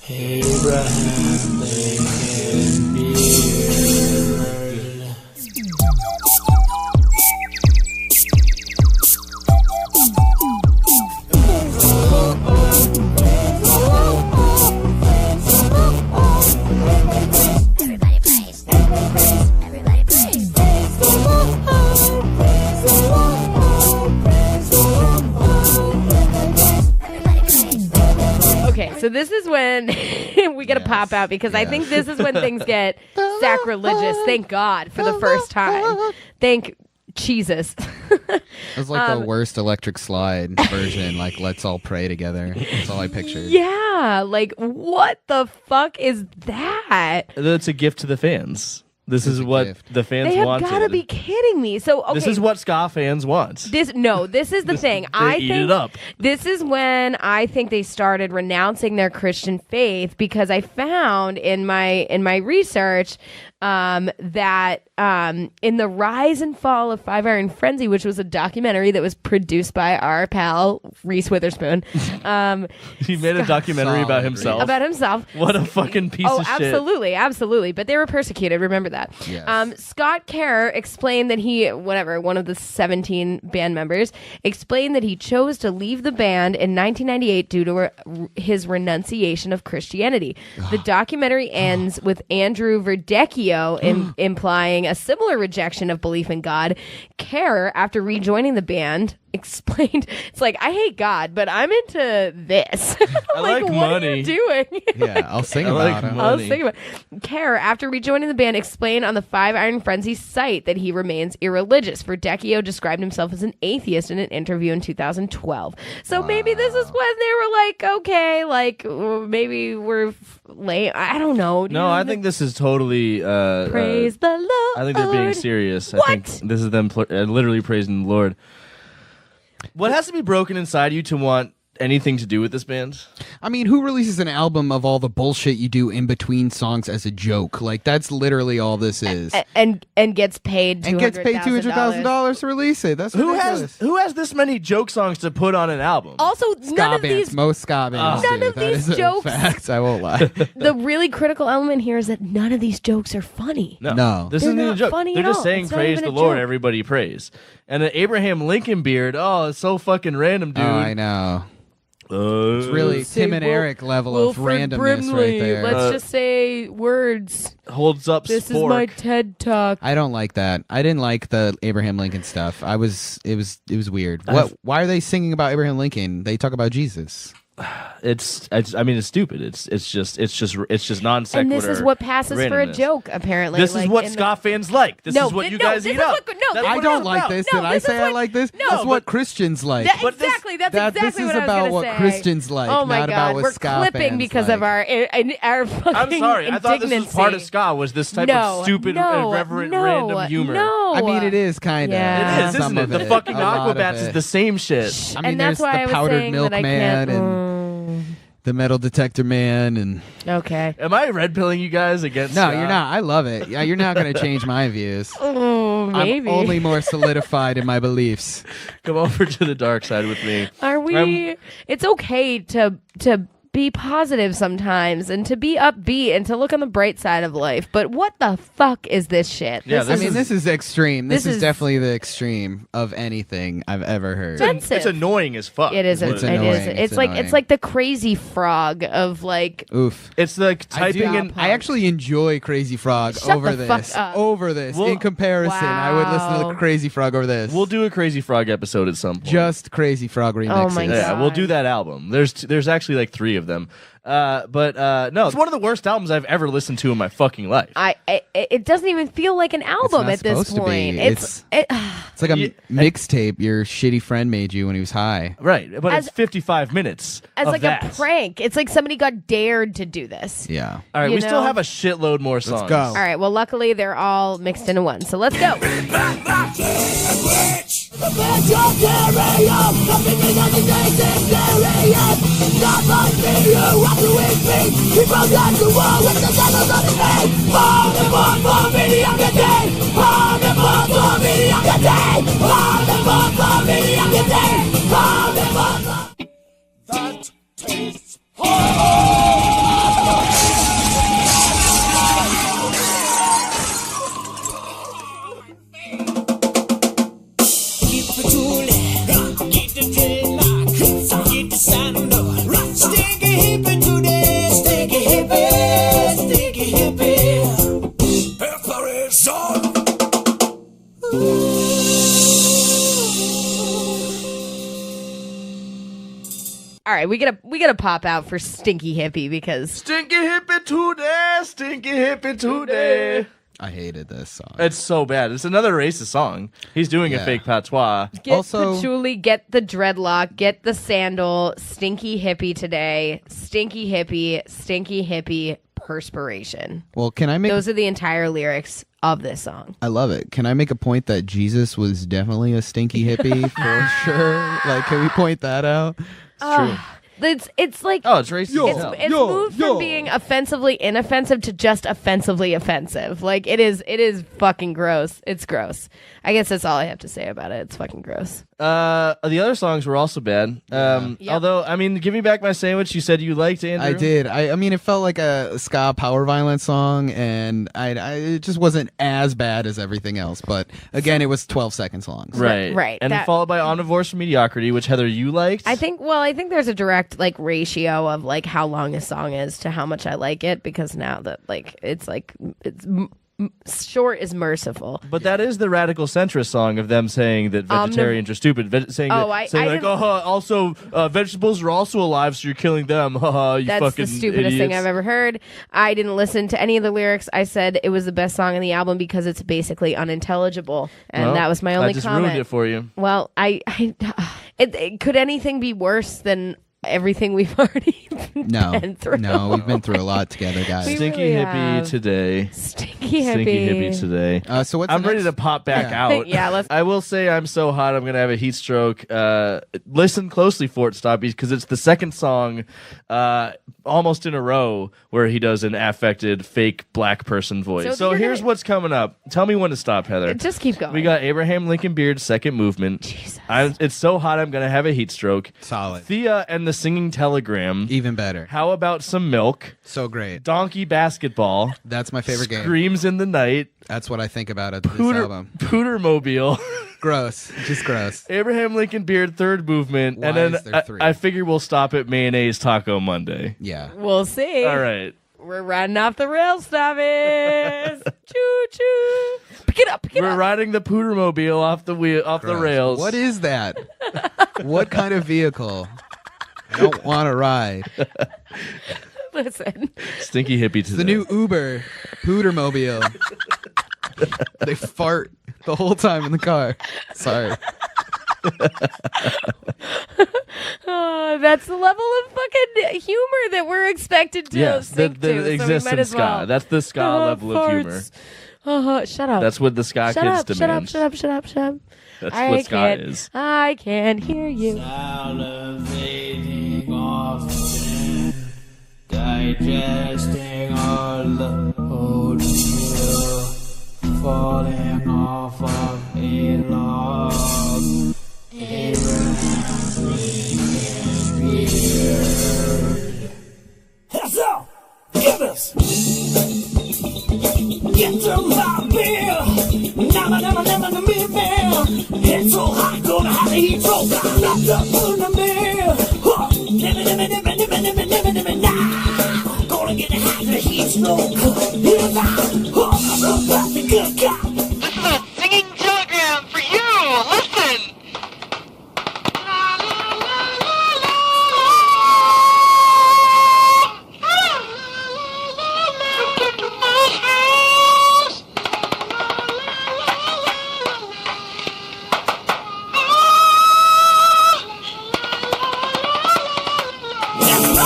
Abraham Lincoln Beard. Everybody plays. Everybody plays. Everybody plays. Okay, so this is when we gotta pop out because I think this is when things get sacrilegious. Thank God for the first time. Thank Jesus. It was like the worst Electric Slide version. Like, let's all pray together. That's all I pictured. Yeah, like what the fuck is that? That's a gift to the fans. This is a what gift. the fans They have wanted. got to be kidding me. So okay, This is what ska fans want. this is the thing. I eat think it up. this is when I think they started renouncing their Christian faith because I found in my research that in the rise and fall of 5-Iron Frenzy, which was a documentary that was produced by our pal Reese Witherspoon, He made a documentary about Solid, himself. about himself. What a fucking piece of shit. Absolutely. But they were persecuted. Remember that. Yes. Scott Kerr explained that one of the 17 band members, explained that he chose to leave the band in 1998 due to his renunciation of Christianity. The documentary ends with Andrew Verdecchio implying a similar rejection of belief in God. Kerr, after rejoining the band, explained, it's like, I hate God, but I'm into this. I like what money. are you doing? Yeah, I'll sing I about like it. money. I'll think about it. Kerr, after rejoining the band, explained on the Five Iron Frenzy site that he remains irreligious. Verdecchio described himself as an atheist in an interview in 2012. So maybe this is when they were like, okay, like maybe we're late. I don't know. No, I think this is totally. Praise the Lord. I think they're being serious. I What? think this is them literally praising the Lord. What has to be broken inside you to want anything to do with this band? I mean, who releases an album of all the bullshit you do in between songs as a joke? Like, that's literally all this is. And gets paid $200,000 to release it. That's Who ridiculous. has this many joke songs to put on an album? Also, Ska none of bands, these. most ska bands None do. of That these is a jokes- fact, I won't lie. The really critical element here is that none of these jokes are funny. No. This They're isn't even a not joke. funny They're at just all. saying It's not praise even the a Lord, joke. everybody praise. And an Abraham Lincoln beard, oh, it's so fucking random, dude. Oh, I know. It's really Say Tim and Wil- Eric level of Wilfred randomness Brimley. right there. Let's just say words. holds up This spork. is my TED Talk. I don't like that. I didn't like the Abraham Lincoln stuff. It was weird. Why are they singing about Abraham Lincoln? They talk about Jesus. I mean, it's stupid. It's just non sequitur. And this is what passes for a randomness. joke, apparently. This like, is what in ska fans like. This No, is what thi- you no, guys this eat is up. what- no, That's I what don't it's like about. this. No, Did I this say is I what- like this? no, This is what but- Christians like. That- But this- exactly. That's That exactly this what is I was about gonna what say. Christians like, Oh my not God, about what we're ska clipping fans because like. of our fucking I'm sorry. I thought this was part of indignancy. ska. Was this type No, of stupid, no, irreverent, no, random humor? No, I mean, it is kind of. Yeah. It is, Some isn't it? of The fucking A lot of Aquabats is it. the same shit. I mean, and there's that's why I the was powdered saying milk that I man can't. and the metal detector man and. Okay. Am I red pilling you guys against? No, ska? you're not. I love it. Yeah, you're not going to change my views. Oh, maybe. I'm only more solidified in my beliefs. Come over to the dark side with me. Are we? It's okay to be positive sometimes and to be upbeat and to look on the bright side of life. But what the fuck is this shit? Yeah, This is extreme. This this is is- definitely the extreme of anything I've ever heard. Offensive. It's annoying as fuck. It is. what It's It annoying. is. It's It's like annoying. it's like the crazy frog of like. Oof. It's like I do- typing in. I actually enjoy Crazy Frog Shut over the fuck this. up. Over this. Well- in comparison, I would listen Wow. to Crazy Frog over this. We'll do a Crazy Frog episode at some point. just Crazy Frog remixes. my Yeah, God. we'll do that album. There's actually like 3 of them. But no, it's one of the worst albums I've ever listened to in my fucking life. It doesn't even feel like an album not at this supposed to be. point. It's like a Yeah. mixtape your shitty friend made you when he was high. Right, but As- it's 55 minutes as of like that. a prank. It's like somebody got dared to do this. Yeah. All right, you we still know? have a shitload more songs. go. All right. Well, luckily they're all mixed into one. So let's go. That tastes Keep it cool, get the dreadlock, get the sound of stinky hippie today, stinky hippie. Preparation. All right. We gotta pop out for Stinky Hippie because Stinky hippie today, stinky hippie today. I hated this song. It's so bad. It's another racist song. He's doing a Yeah. fake patois. get Also- patchouli, get the dreadlock, get the sandal. Stinky Hippie today. Stinky hippie. Perspiration. Well, can I make Those are the entire lyrics of this song. I love it. Can I make a point that Jesus was definitely a stinky hippie for sure? Like, can we point that out? It's true. It's like Oh, it's racist. as hell. it's moved from being offensively inoffensive to just offensively offensive. Like it is fucking gross. It's gross. I guess that's all I have to say about it. It's fucking gross. The other songs were also bad. Although, I mean, Give Me Back My Sandwich, you said you liked, Andrew. I did. I mean, it felt like a ska power violence song, and it just wasn't as bad as everything else. But again, it was 12 seconds long. So. Right. And followed by On Divorce from Mediocrity, which, Heather, you liked? I think there's a direct like ratio of like how long a song is to how much I like it, because now that it's short is merciful. But that is the radical centrist song of them saying that vegetarians are stupid. Also vegetables are also alive, so you're killing them. Haha, you That's fucking the stupidest idiots. thing I've ever heard. I didn't listen to any of the lyrics. I said it was the best song on the album because it's basically unintelligible, and Well, my was my only I just comment. ruined it for you. Well, could anything be worse than everything we've already been through? No, we've been through a lot together, guys. We Stinky really hippie have. today. Stinky Stinky hippie today. So what's I'm the ready next? to pop back Yeah. out. Yeah, let's. I will say I'm so hot I'm gonna have a heat stroke. Listen closely for it, Stoppies, because it's the second song almost in a row where he does an affected fake black person voice. So you're here's gonna- what's coming up. Tell me when to stop, Heather. Just keep going. We got Abraham Lincoln Beard's second movement. Jesus. It's so hot I'm gonna have a heat stroke. Solid. Thea and the Singing Telegram. Even better. How about some milk? So great. Donkey basketball. That's my favorite game. Screams in the night. That's what I think about this album. Pootermobile. Gross. Just gross. Abraham Lincoln Beard third movement. Why and then is there three? I figure we'll stop at Mayonnaise Taco Monday. Yeah. We'll see. All right. We're riding off the rails, Stoppies. Choo choo. Pick it up. We're riding the Pootermobile off the Gross. rails. What is that? What kind of vehicle? I don't want to ride. Listen. Stinky hippie today. The new Uber Pootermobile. They fart the whole time in the car. Sorry. That's the level of fucking humor that we're expected to Yes, sink that to. So we exists might in as ska. well. That's the ska level of humor. Shut up. That's what the ska shut kids up, demand. Shut up. That's I what ska can't- is. I can't hear you. Salivating often, digesting all the oatmeal, falling off of a log. Heads up! Give us! Get to my beer! Never me beer! It's so hot, gonna have to heat stroke! Not the food in the beer! Never, now! Gonna get a hot the heat stroke! Here now! I'm about to good guy! This is a singing telegram for you! Listen!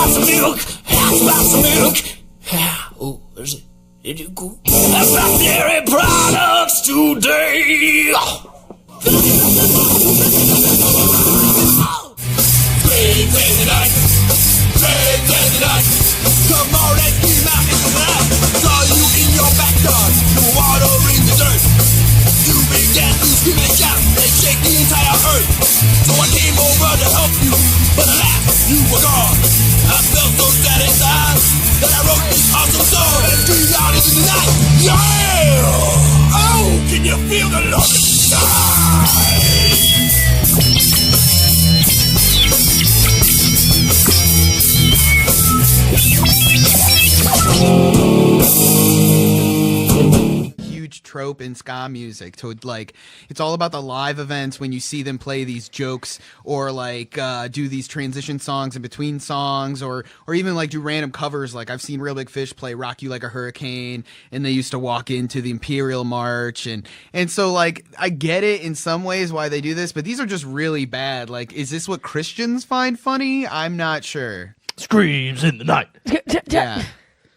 Some milk, some milk. Oh, there's it. Did you go? About dairy products today. Crazy night. Come on and clean out in the night. Saw you in your backyard, no water in the dirt. You began to scream and shout and shake the entire earth. So I came over to help you, but alas, you were gone. I felt so sad inside that I wrote this awesome song and screamed out into the night. Yeah! Oh, can you feel the love inside? Huge trope in ska music to like it's all about the live events when you see them play these jokes or like do these transition songs in between songs or even like do random covers. Like I've seen Real Big Fish play Rock You Like a Hurricane, and they used to walk into the Imperial March, and so like I get it in some ways why they do this, but these are just really bad. Like, is this what Christians find funny? I'm not sure. Screams in the night. Yeah.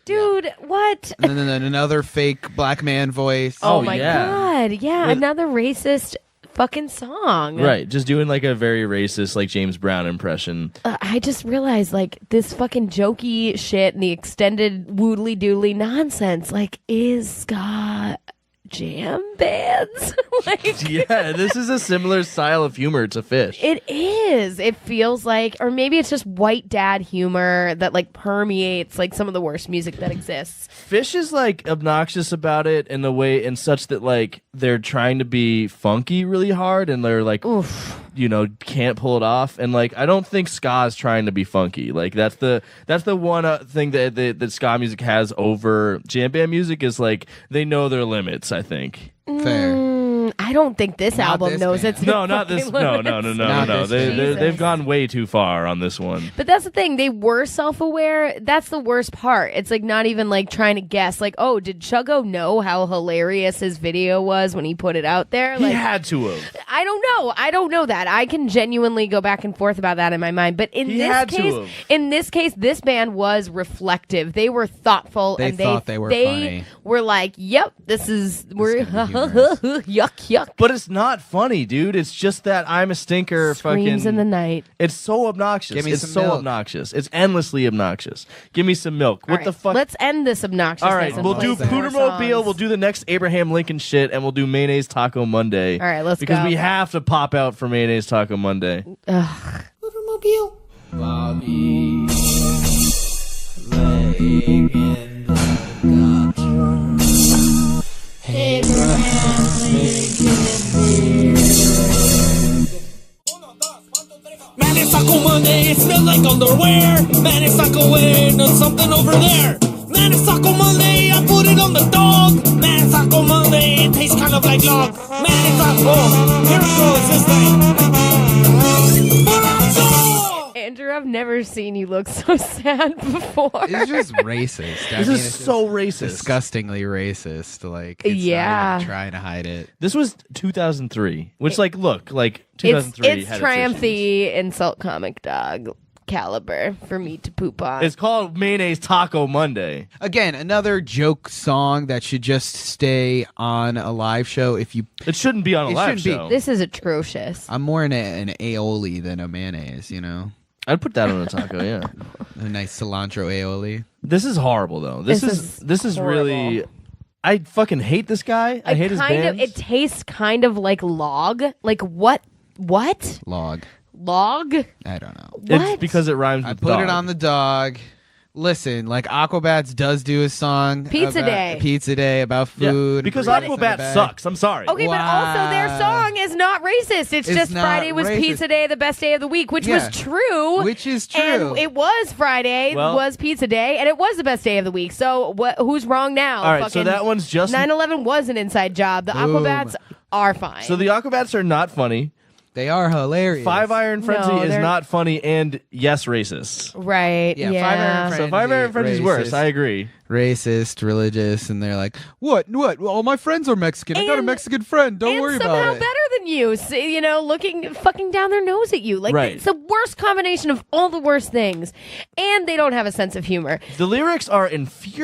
Dude, what? And then another fake black man voice. Oh, Oh, my yeah. God. Yeah, With- another racist fucking song. Right, just doing like a very racist, like James Brown impression. I just realized, like, this fucking jokey shit and the extended woodly doodly nonsense, like, is ska jam bands. Like, Yeah, this is a similar style of humor to Fish. it is. It feels like, or maybe it's just white dad humor that like permeates like some of the worst music that exists. Fish is like obnoxious about it in the way, in such that like they're trying to be funky really hard, and they're like, you know, can't pull it off. And like, I don't think ska is trying to be funky. Like that's the one thing that ska music has over jam band music, is like they know their limits. I think. Fair. I don't think this Not album this knows band. its No, not fucking this. No. Not this band. They've gone way too far on this one. But that's the thing. They were self-aware. That's the worst part. It's like not even like trying to guess. Like, oh, did Chuggo know how hilarious his video was when he put it out there? He Like, had to have. I don't know. I don't know that. I can genuinely go back and forth about that in my mind. But He had to have. in this case, this band was reflective. They were thoughtful. They and thought they were funny. were like, yep, we're gonna be humorous. yuck. But it's not funny, dude. It's just that I'm a stinker. Screams fucking in the night. It's so obnoxious. Give me It's some so milk. obnoxious. It's endlessly obnoxious. Give me some milk. All What right, the fuck? Let's end this obnoxiousness. All right, and we'll play do some more Pootermobile. songs. We'll do the next Abraham Lincoln shit, and we'll do Mayonnaise Taco Monday. All right, let's because go. we have to pop out for Mayonnaise Taco Monday. Automobile. Bobby laying in the gutter. Abraham Lincoln Man, it's Taco Monday, it smells like underwear. Man, it's Taco wearing something over there. Man, it's Taco Monday, I put it on the dog. Man, it's Taco Monday, it tastes kind of like log. Man, it's Taco, here it goes, this thing. Borracho! Andrew, I've never seen you look so sad before. It's just racist. This mean, is it's so just racist. disgustingly racist. Like, it's Yeah. not even trying to hide it. This was 2003, which like 2003 It's had triumphy insult comic dog caliber for me to poop on. It's called Mayonnaise Taco Monday. Again, another joke song that should just stay on a live show. If you, It shouldn't be on a It live shouldn't be. show. This is atrocious. I'm more in an aioli than a mayonnaise. You know, I'd put that on a taco. Yeah. a nice cilantro aioli. This is horrible though. This is really. horrible. I fucking hate this guy. I hate his bands. It tastes kind of like log. Like what? What? Log. Log? I don't know. What? It's because it rhymes I with put dog. it on the dog. Listen, like Aquabats does do a song Pizza about- Day. Pizza Day about Yeah, food. because burritos in the Aquabat bag. sucks. I'm sorry. Okay, but also their Wow. song is not racist. It's just not Friday was racist. Pizza Day, the best day of the week, which Yeah. was true. Which is true. And it was Friday, Well- was Pizza Day, and it was the best day of the week. So who's wrong now? All right, so Fucking that one's just 9/11 was an inside job. The Boom. Aquabats are fine. So the Aquabats are not funny. They are hilarious. Five Iron Frenzy No, is they're- not funny, and yes, racist. right. Yeah, Yeah. Five Iron So Frenzy, Five Iron Frenzy is worse. racist. I agree. Racist, religious, and they're like, what? All my friends are Mexican. I got a And- Mexican friend. Don't and worry somehow about it. better than you, looking fucking down their nose at you. Like Right. it's the worst combination of all the worst things, and they don't have a sense of humor. The lyrics are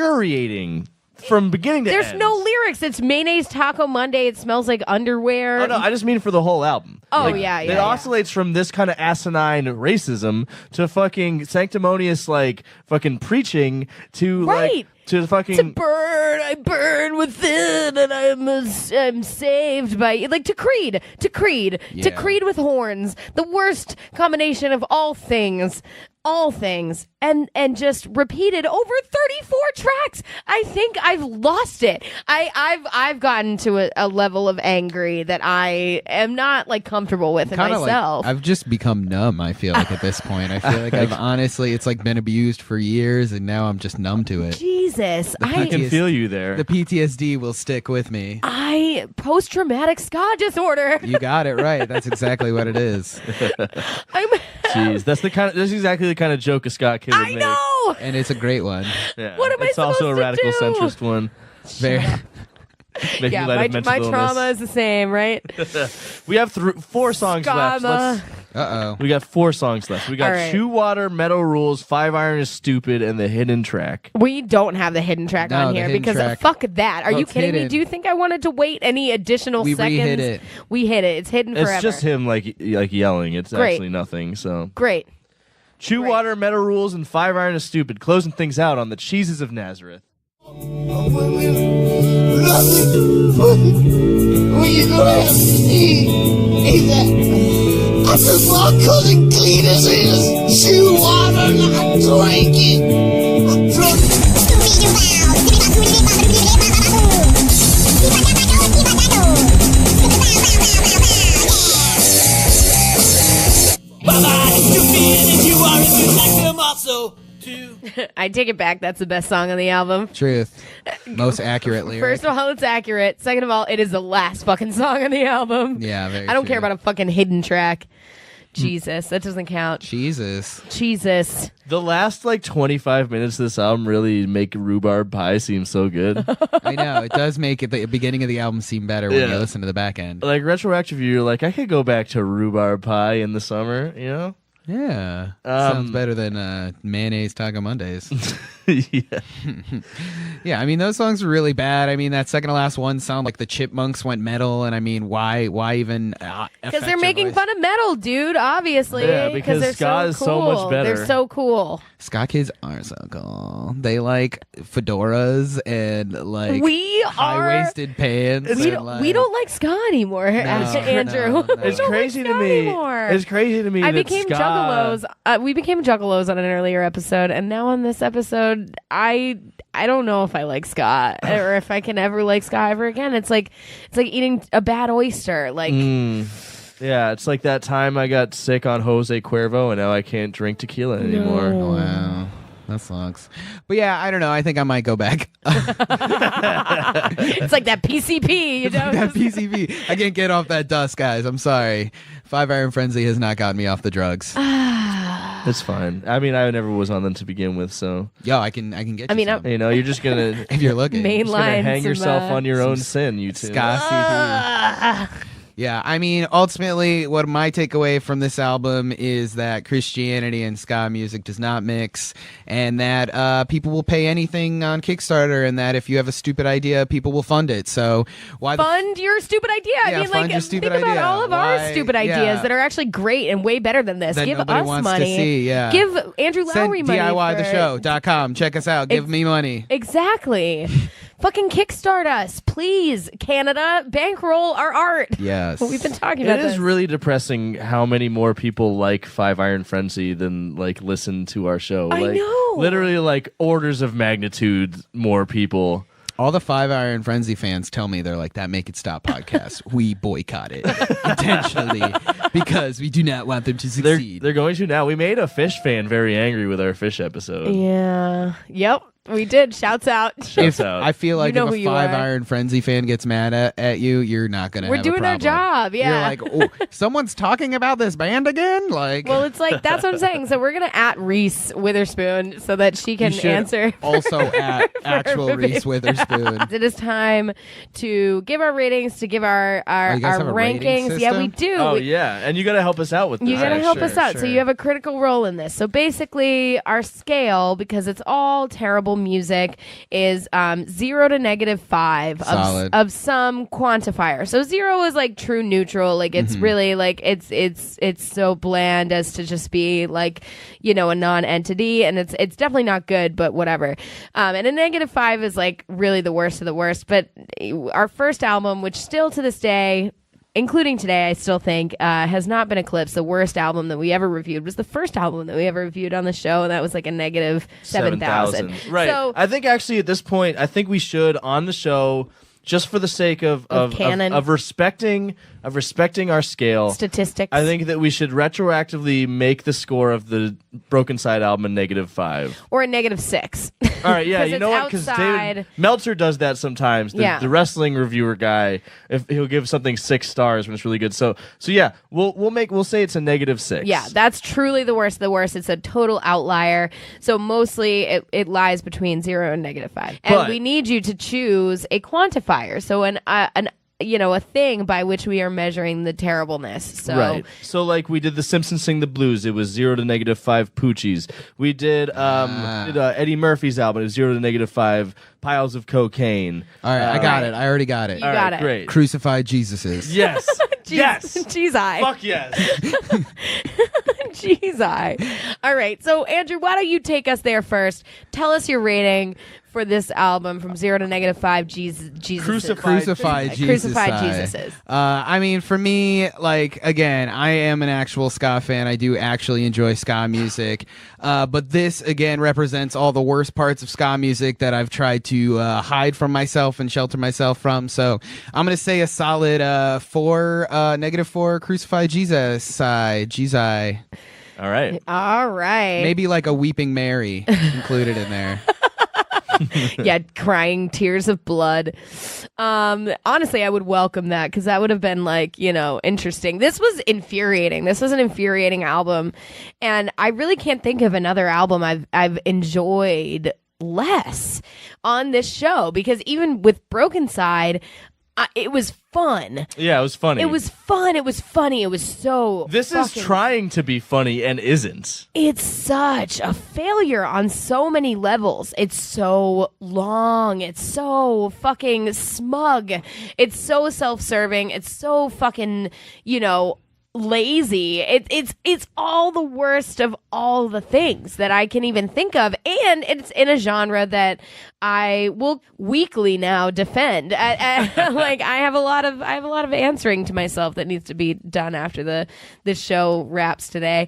infuriating from beginning to There's end. no lyrics. It's Mayonnaise Taco Monday. It smells like underwear. Oh, no, I just mean for the whole album. Oh, Like, yeah, It yeah. oscillates from this kind of asinine racism to fucking sanctimonious, like, fucking preaching to, Right. like, to fucking... To burn, I burn within, and I'm saved by like to Creed, to Yeah. Creed with horns. The worst combination of all things, and just repeated over 34 tracks. I think I've lost it. I've gotten to a level of angry that I am not like comfortable with in Kinda myself. Like, I've just become numb, I feel like, at this point. I feel like I've honestly, it's like been abused for years, and now I'm just numb to it. Jesus, I can feel you there. The PTSD will stick with me. I post-traumatic ska disorder. You got it right. That's exactly what it is. I'm Jeez, that's exactly the kind of joke a Scott kid would I make. know. And it's a great one. Yeah. What am I It's also a supposed to radical do? centrist one. Very. Making Yeah, light of mental my illness. trauma is the same, right? We have 4 songs left. Skama. We got 4 songs left. We got All right. Chew Water, Meadow Rules, 5 Iron is Stupid, and the hidden track. We don't have the hidden track No, on the here hidden because track. fuck that. Are Oh, you it's kidding me? hidden. Do you think I wanted to wait any additional We seconds? re-hit it. We hit it. It's hidden forever. It's just him like yelling. It's Great. actually nothing. So Great. Chew Great. Water, Meadow Rules, and 5 Iron is Stupid. Closing things out on the Cheeses of Nazareth. What you gonna have to see is that I just my cousin Cletus is chew water, not drink it. Drink I take it back. That's the best song on the album. Truth. Most accurately. First of all, it's accurate. Second of all, it is the last fucking song on the album. Yeah, very I don't true. care about a fucking hidden track. Jesus, that doesn't count. Jesus. Jesus. The last 25 minutes of this album really make Rhubarb Pie seem so good. I know. It does make the beginning of the album seem better when you listen to the back end. Like retroactive, you're like, I could go back to Rhubarb Pie in the summer, you know? Yeah. Sounds better than Mayonnaise Taco Mondays. Yeah. Yeah, I mean, those songs were really bad. I mean, that second to last one sound like the Chipmunks went metal, and I mean, why even? Because they're making fun of metal, dude, obviously. Yeah, because they're ska so is cool. so much better. They're so cool. Ska kids are so cool. They like fedoras and like We are. high-waisted pants. We and, don't like ska anymore, Andrew. no. We It's don't crazy like to ska me. anymore. It's crazy to me. I that became ska- juggalos. We became juggalos on an earlier episode, and now on this episode, I don't know if I like ska or if I can ever like ska ever again. It's like eating a bad oyster. Like Yeah, it's like that time I got sick on Jose Cuervo, and now I can't drink tequila anymore. Wow. That sucks. But yeah, I don't know. I think I might go back. it's like that PCP, you know. That PCP. I can't get off that dust, guys. I'm sorry. 5 Iron Frenzy has not gotten me off the drugs. It's fine. I mean, I never was on them to begin with, so Yo, I can get you I mean, some. you know, you're just gonna if you're looking. Main just gonna line, hang some, yourself on your some own sin, you two. Ska CD. Yeah, I mean, ultimately, what my takeaway from this album is that Christianity and ska music does not mix, and that people will pay anything on Kickstarter, and that if you have a stupid idea, people will fund it. So why Fund your stupid idea. I Yeah, mean, fund like, your think stupid about idea. all of our Why- stupid ideas yeah. that are actually great and way better than this. That Give nobody us wants to money. see, yeah. Give Andrew Send Lowery money. DIWHYtheshow.com. Check us out. Give me money. Exactly. Fucking kickstart us, please, Canada. Bankroll our art. Yes. We've been talking It about is this. really depressing how many more people like 5 Iron Frenzy than listen to our show. I know. Literally orders of magnitude more people. All the 5 Iron Frenzy fans tell me they're like, that Make It Stop podcast. We boycott it intentionally because we do not want them to succeed. They're going to now. We made a Fish fan very angry with our Fish episode. Yeah. Yep. We did. Shouts out. Shouts out. I feel like You know if who a you 5 are. Iron Frenzy fan gets mad at you, you're not going to We're have doing a our problem. job. Yeah. You're like, oh, someone's talking about this band again? Like, well, it's like, that's what I'm saying. So we're going to at Reese Witherspoon so that she can you should answer. also at actual Reese Witherspoon. It is time to give our ratings, to give our you guys have a rating rankings. Yeah, we system? do. Oh, yeah. And you got to help us out with this. You got to right? help Sure, us out. sure. So you have a critical role in this. So basically, our scale, because it's all terrible music, is 0 to -5 Solid. of some quantifier. So 0 is like true neutral. Like it's really like it's so bland as to just be like, you know, a non-entity, and it's definitely not good, but whatever. And a -5 is like really the worst of the worst. But our first album, which still to this day, including today, I still think has not been eclipsed. The worst album that we ever reviewed was the first album that we ever reviewed on the show, and that was like a -7,000. Right. So I think actually at this point, I think we should on the show, just for the sake of canon. of respecting our scale. statistics. I think that we should retroactively make the score of the Broken Side album a -5. or a -6. All right, yeah, 'Cause you it's know what? Because outside. David Meltzer does that sometimes. Yeah. The wrestling reviewer guy, if he'll give something 6 stars when it's really good. So yeah, we'll say it's a -6. Yeah, that's truly the worst of the worst. It's a total outlier. So mostly it lies between 0 and -5. And But- we need you to choose a quantifier. So a thing by which we are measuring the terribleness. So Right. So like we did The Simpsons Sing the Blues, it was 0 to -5 poochies. We did Eddie Murphy's album, it was 0 to -5 piles of cocaine. All right, I got it. I already got it. You got it. Great. Crucified Jesuses. Yes. Yes. Jeez, I. Fuck yes. Jeez, I. All right. So, Andrew, why don't you take us there first? Tell us your rating for this album from 0 to -5. Jesus. Crucified Jesus. Crucified Jesuses. I mean, for me, like, again, I am an actual ska fan. I do actually enjoy ska music. But this, again, represents all the worst parts of ska music that I've tried to hide from myself and shelter myself from. So I'm going to say a solid -4 Crucified Jesus. Jesus. All right. All right. Maybe like a Weeping Mary included in there. Yeah, crying tears of blood. Honestly, I would welcome that because that would have been interesting. This was infuriating. This was an infuriating album, and I really can't think of another album I've enjoyed less on this show because even with Broken Side, it was fun. Yeah, it was funny. It was fun. It was funny. It was so. This is trying to be funny and isn't. It's such a failure on so many levels. It's so long. It's so fucking smug. It's so self-serving. It's so fucking, lazy. It's all the worst of all the things that I can even think of, and it's in a genre that I will weekly now defend. Like I have a lot of answering to myself that needs to be done after this show wraps today.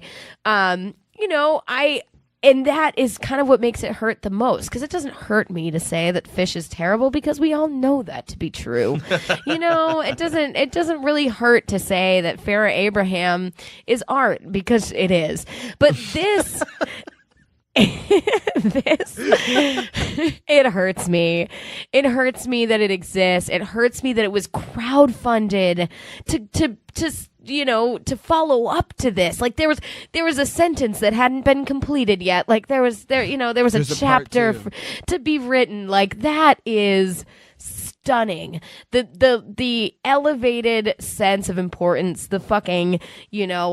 And that is kind of what makes it hurt the most, because it doesn't hurt me to say that Fish is terrible because we all know that to be true. It doesn't really hurt to say that Farrah Abraham is art because it is. But this it hurts me. It hurts me that it exists. It hurts me that it was crowdfunded to follow up to this. Like there was a sentence that hadn't been completed yet. Like there was a chapter to be written. Like that is stunning. The elevated sense of importance, the fucking,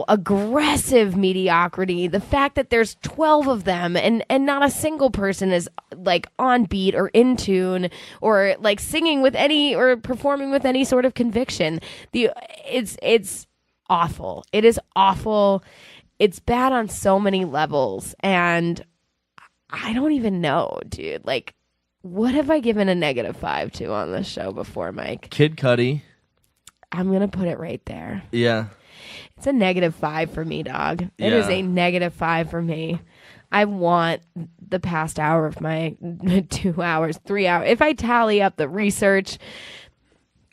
aggressive mediocrity, the fact that there's 12 of them and not a single person is like on beat or in tune or like singing with any or performing with any sort of conviction. It's awful. It is awful. It's bad on so many levels, and I don't even know, dude. Like, what have I given a -5 to on this show before, Mike? Kid Cudi. I'm going to put it right there. Yeah. It's a -5 for me, dog. It is a -5 for me. I want the past hour of my 2 hours, 3 hours. If I tally up the research,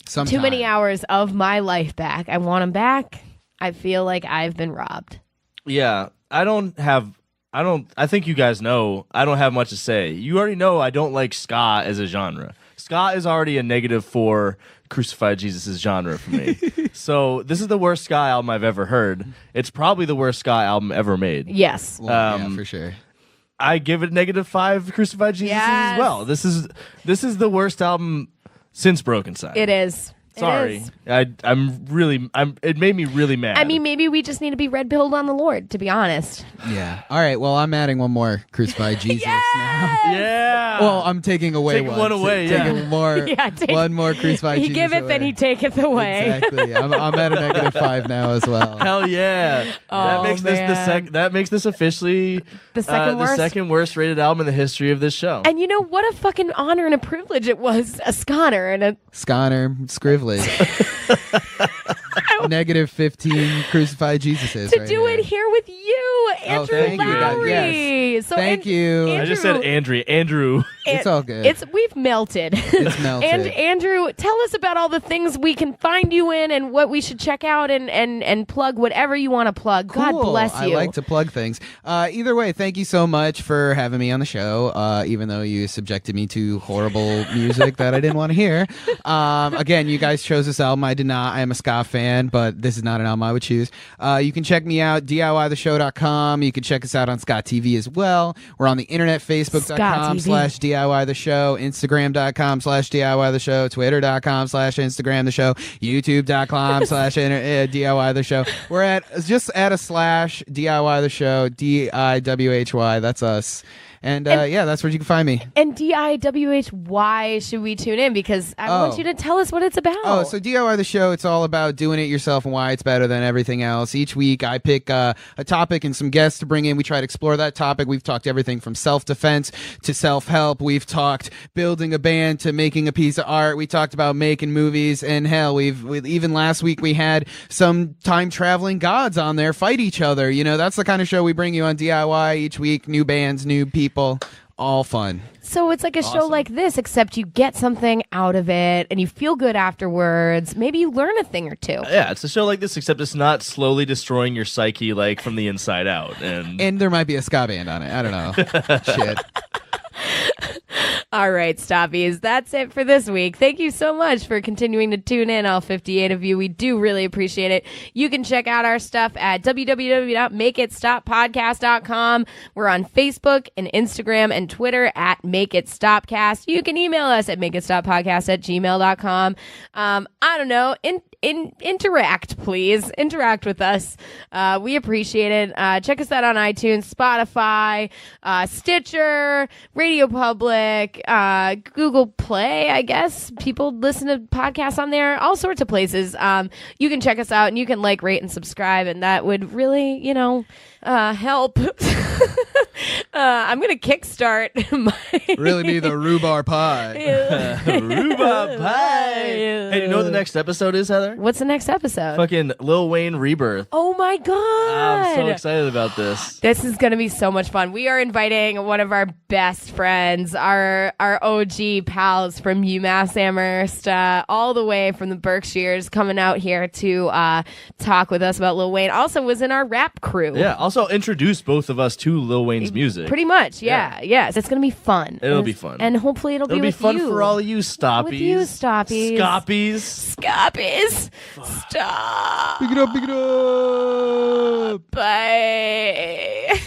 too many hours of my life back. I want them back. I feel like I've been robbed. Yeah. I think you guys know I don't have much to say. You already know I don't like ska as a genre. Ska is already a -4 Crucified Jesus' genre for me. So this is the worst ska album I've ever heard. It's probably the worst ska album ever made. Yes. Yeah, for sure. I give it -5 Crucified Jesus as well. This is the worst album since Broken Side. It is. Sorry. It made me really mad. I mean, maybe we just need to be red-pilled on the Lord, to be honest. Yeah. All right. Well, I'm adding one more Crucified Jesus now. Yeah. Well, I'm taking away Taking one away, yeah. Taking more. one more Crucified He Jesus. giveth and he taketh away. Exactly. I'm at a -5 now as well. Hell yeah. that makes man. this officially The second worst? the second worst rated album in the history of this show. And you know what a fucking honor and a privilege it was, a scholar and a Sconner, Scrively. I negative 15 crucified Jesuses. to right do here. it here with you, Andrew thank you, guys. Lowery. Yes. So Thank you. I just said Andrew. It's all good. We've melted. It's melted. And Andrew, tell us about all the things we can find you in and what we should check out and plug whatever you want to plug. God Cool. bless you. I like to plug things. Either way, thank you so much for having me on the show, even though you subjected me to horrible music that I didn't want to hear. Again, you guys chose this album. I did not. I am a ska fan, but this is not an album I would choose. You can check me out, DIWHtheshow.com. You can check us out on Ska TV as well. We're on the internet, Facebook.com/DIY The Show, Instagram.com/DIY The Show, Twitter.com/Instagram The Show, YouTube.com/DIY The Show. We're at a slash DIY The Show, DIWHY. That's us. And yeah, that's where you can find me. And DIWHY should we tune in? Because I want you to tell us what it's about. Oh, so DIY The Show, it's all about doing it yourself and why it's better than everything else. Each week I pick a topic and some guests to bring in. We try to explore that topic. We've talked everything from self-defense to self-help. We've talked building a band to making a piece of art. We talked about making movies. And hell, we've even last week we had some time-traveling gods on there fight each other. You know, that's the kind of show we bring you on DIY each week. New bands, new people. All fun. So it's like a show like this, except you get something out of it and you feel good afterwards. Maybe you learn a thing or two. Yeah, it's a show like this, except it's not slowly destroying your psyche like from the inside out. And there might be a ska band on it. I don't know. Shit. All right, Stoppies, that's it for this week. Thank you so much for continuing to tune in, all 58 of you. We do really appreciate it. You can check out our stuff at www.makeitstoppodcast.com. We're on Facebook and Instagram and Twitter at MakeItStopcast. You can email us at makeitstoppodcast@gmail.com. I don't know. Interact, please. Interact with us. We appreciate it. Check us out on iTunes, Spotify, Stitcher, Radio Public, Google Play, I guess. People listen to podcasts on there, all sorts of places. You can check us out and you can like, rate, and subscribe, and that would really, help. I'm going to kickstart really be the Rhubarb Pie. Rhubarb Pie. Hey, you know what the next episode is, Heather? What's the next episode? Fucking Lil Wayne Rebirth. Oh my God. I'm so excited about this. This is going to be so much fun. We are inviting one of our best friends, our OG pals from UMass Amherst, all the way from the Berkshires, coming out here to talk with us about Lil Wayne. Also was in our rap crew. Yeah, also introduced both of us to Lil Wayne's music. Pretty much, yeah. Yes, it's going to be fun. It'll be fun. And hopefully it'll be fun you. for all of you stoppies. With you, stoppies. Scoppies. Stop. Pick it up. Bye.